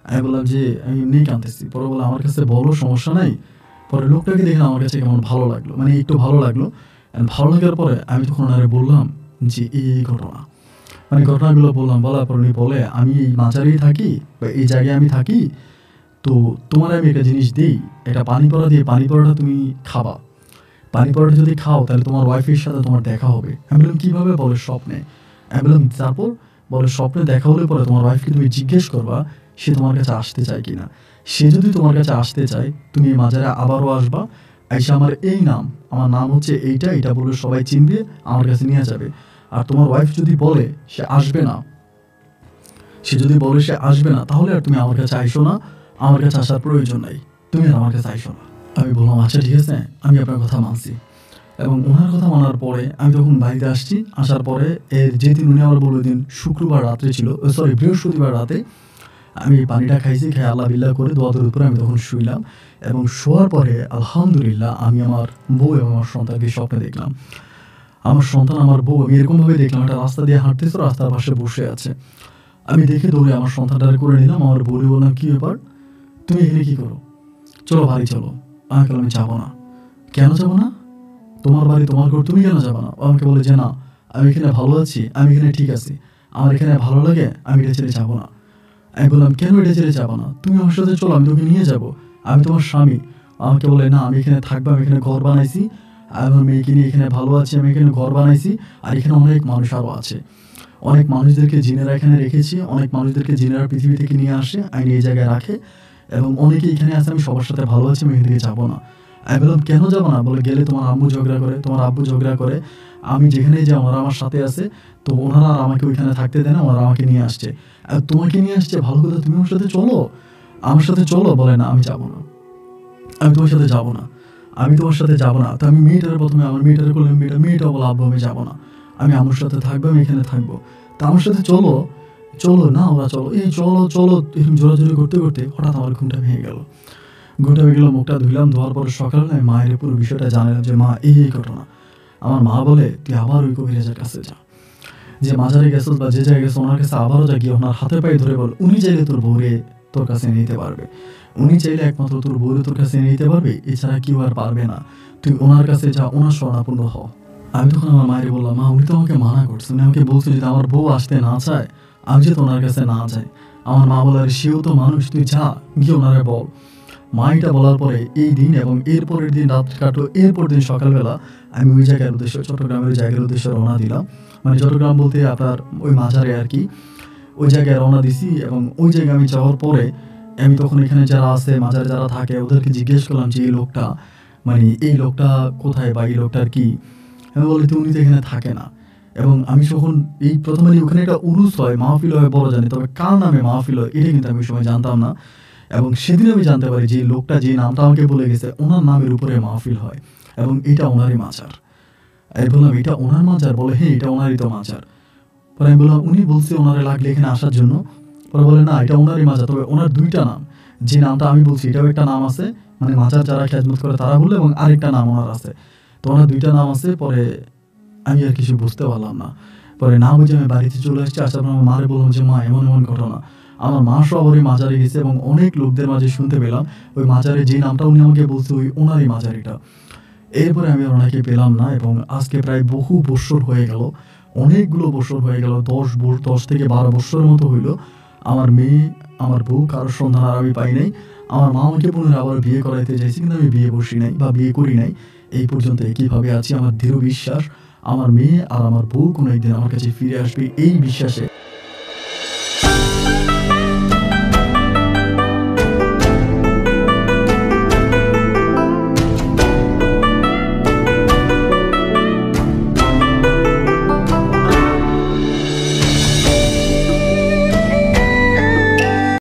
আমি বললাম যে আমি এমনি কাঁদতেছি। পরে বলে, আমার কাছে বলো, সমস্যা নাই। পরে লোকটাকে দেখে আমার কাছে কেমন ভালো লাগলো, মানে একটু ভালো লাগলো। ভালো লাগার পরে আমি তখন ওনারে বললাম যে এই ঘটনা, মানে ঘটনাগুলো বললাম। বলার পর উনি বলে, আমি এই মাজারেই থাকি বা এই জায়গায় আমি থাকি, তো তোমার আমি একটা জিনিস দিই, এটা পানি পড়া দিয়ে পানি পড়াটা তুমি খাবা। পানি পড়াটা যদি খাও তাহলে তোমার ওয়াইফের সাথে তোমার দেখা হবে। আমি বললাম কীভাবে? বলে স্বপ্নে। আমি বললাম তারপর? বলে স্বপ্নে দেখা হলে পরে তোমার ওয়াইফকে তুমি জিজ্ঞেস করবা সে তোমার কাছে আসতে চায় কিনা। সে যদি তোমার কাছে আসতে চায় তুমি এই মাজারে আবারও আসবা, এসে আমার এই নাম, আমার নাম হচ্ছে এইটা, এটা বলে সবাই চিনবে, আমার কাছে নিয়ে যাবে। আর তোমার ওয়াইফ যদি বলে সে আসবে না, সে যদি বলে সে আসবে না, তাহলে আর তুমি আমার কাছে আইসো না, আমার কাছে আসার প্রয়োজন নাই, তুমি আর আমার কাছে আইসো না। আমি বললাম আচ্ছা ঠিক আছে, আমি আপনার কথা মানছি। এবং ওনার কথা মানার পরে আমি তখন বাড়িতে আসছি। আসার পরে এর যেদিন উনি আমার বলল, দিন শুক্রবার রাত্রে ছিল, সরি বৃহস্পতিবার রাতে আমি পানিটা খাইছি, খেয়ে আল্লাহ বিল্লাহ করে দোয়াতের উপরে আমি তখন শুইলাম। এবং শোয়ার পরে আলহামদুলিল্লাহ আমি আমার বউ এবং আমার সন্তানকে স্বপ্নে দেখলাম। আমার সন্তান, আমার বউ, আমি এরকমভাবে দেখলাম একটা রাস্তা দিয়ে হাঁটতেছে, রাস্তার পাশে বসে আছে। আমি দেখে দৌড়ে আমার সন্তানটাকে করে নিলাম। আমার বউরে বললাম, কী ব্যাপার, তুমি এখানে কী করো? চলো বাড়ি চলো। আমাকে বললাম, আমি যাবো না। কেন যাবো না? তোমার বাড়ি, তোমার ঘর, তুমি কেন যাবো না? আমাকে বলে যে না, আমি এখানে ভালো আছি, আমি এখানে ঠিক আছি, আমার এখানে ভালো লাগে, আমি এটা ছেড়ে যাবো না। আমি বললাম, কেন এটা ছেড়ে যাবো না? তুমি আমার সাথে চলো, আমি তোকে নিয়ে যাবো, আমি তোমার স্বামী। আমাকে বলে না, আমি এখানে থাকবো, আমি এখানে ঘর বানাইছি, আমার মেয়েকে নিয়ে এখানে ভালো আছি, আমি এখানে ঘর বানাইছি, আর এখানে অনেক মানুষ আরও আছে, অনেক মানুষদেরকে জিনেরা এখানে রেখেছি, অনেক মানুষদেরকে জিনেরা পৃথিবী থেকে নিয়ে আসে, আইন এই জায়গায় রাখে, এবং অনেকে এখানে আছে, আমি সবার সাথে ভালো আছি, আমি এখান থেকে যাবো না। আমি বললাম, কেন যাবো না? বলে, গেলে তোমার আম্মু ঝগড়া করে, তোমার আব্বু ঝগড়া করে, আমি যেখানেই যাই ওনারা আমার সাথে আছে, তো ওনারা আর আমাকে ওইখানে থাকতে দেয় না, ওনারা আমাকে নিয়ে আসছে। আর তোমাকে নিয়ে আসছে ভালো কথা, তুমি আমার সাথে চলো, আমার সাথে চলো। বলে না, আমি যাবো না, আমি তোমার সাথে যাবো না, আমি তোমার সাথে যাবো না। তো আমি মেয়েটার প্রথমে আমার মেয়েটার করলাম, মেয়েটা বলো, আব্বু আমি যাবো না, আমি আমার সাথে থাকবো, আমি এখানে থাকবো, তা আমার সাথে চলো। চলো না, ওরা চলো, এই চলো চলো, এরকম জোরাজোরি করতে করতে হঠাৎ আমার ঘুমটা ভেঙে গেল। ঘুমটা ভেঙে গেলো, মুখটা ধুইলাম, ধোয়ার পরে সকালে আমি মায়ের পুরো বিষয়টা জানালাম যে মা এই ঘটনা। আমার মা বলে, তুই আবার ওই কবিরাজের কাছে যা, যে মাজারে গেছিস বা যে জায়গায় গেছো ওনার কাছে আবারও যা, গিয়ে ওনার হাতে পায়ে ধরে বল, উনি চাইলে তোর বউরে তোর কাছে নিতে পারবে, উনি চাইলে একমাত্র তোর বউরে তোর কাছে নিতে পারবে, এছাড়া কেউ আর পারবে না, তুই ওনার কাছে যা, ওনার শরণাপন্ন হ। আমি তখন আমার মায়ের বললাম, মা উনি তো আমাকে মানা করছে, উনি আমাকে বলছে যদি আমার বউ আসতে না চায়, আমি যে ওনার কাছে না যাই। আমার মা বলার, সেও তো মানুষ, তুই যা, গিয়ে ওনারে বল। মা এটা বলার পরে এই দিন এবং এর পরের দিন রাত কাটলো, এরপর দিন সকালবেলা আমি ওই জায়গার উদ্দেশ্যে, চট্টগ্রামের ওই জায়গার উদ্দেশ্যে রওনা দিলাম। মানে চট্টগ্রাম বলতে আপনার ওই মাজারে আর কি, ওই জায়গায় রওনা দিছি। এবং ওই জায়গায় আমি যাওয়ার পরে আমি তখন এখানে যারা আছে, মাজারে যারা থাকে, ওদেরকে জিজ্ঞেস করলাম যে এই লোকটা, মানে এই লোকটা কোথায় বা এই লোকটার কি? আমি বলি, উনি তো এখানে থাকে না। এবং আমি যখন এই প্রথমে ওখানে একটা উরুস হয়, মাহফিল হয় বড় জানি, তবে কার নামে মাহফিল হয় এটা কিন্তু আমি ওই সময় জানতাম না। এবং সেদিন আমি জানতে পারি যে লোকটা যে নামটা আমাকে বলে গেছে, ওনার নামের উপরে মাহফিল হয় এবং এটা ওনারই মাজার। আমি বললাম, এটা ওনার মাজার? বলে হ্যাঁ, এটা ওনারই তো মাজার। পরে আমি বললাম, উনি বলছে ওনারে লাগলে এখানে আসার জন্য। পরে বলে না, এটা ওনারই মাজার, তবে ওনার দুইটা নাম, যে নামটা আমি বলছি এটাও একটা নাম আছে, মানে মাজার যারা খেদমত করে তারা বললে, এবং আরেকটা নাম ওনার আছে, তো ওনার দুইটা নাম আছে। পরে আমি আর কিছু বুঝতে পারলাম না। পরে না বুঝে আমি বাড়িতে চলে আসছি। আসার পর আমার মারে বললাম যে মা এমন এমন ঘটনা। আমার মা সব ওই মাজারে গেছে এবং অনেক লোকদের মাঝে শুনতে পেলাম ওই মাজারে যে নামটা উনি আমাকে বলছে ওই ওনারই মাজার এটা। এরপরে আমি আর ওনাকে পেলাম না এবং আজকে প্রায় বহু বৎসর হয়ে গেল, অনেকগুলো বছর হয়ে গেল, 10 থেকে 12 বছরের মতো হইল। আমার মেয়ে, আমার বউ, কারোর সন্ধান আর আমি পাই নাই। আমার মা আমাকে পুনরায় আবার বিয়ে করাইতে চাইছে, কিন্তু আমি বিয়ে বসি নাই বা বিয়ে করি নাই। এই পর্যন্ত একইভাবে আছি। আমার দৃঢ় বিশ্বাস আমার মেয়ে আর আমার বউ কোনো একদিন আমার কাছে ফিরে আসবে, এই বিশ্বাসে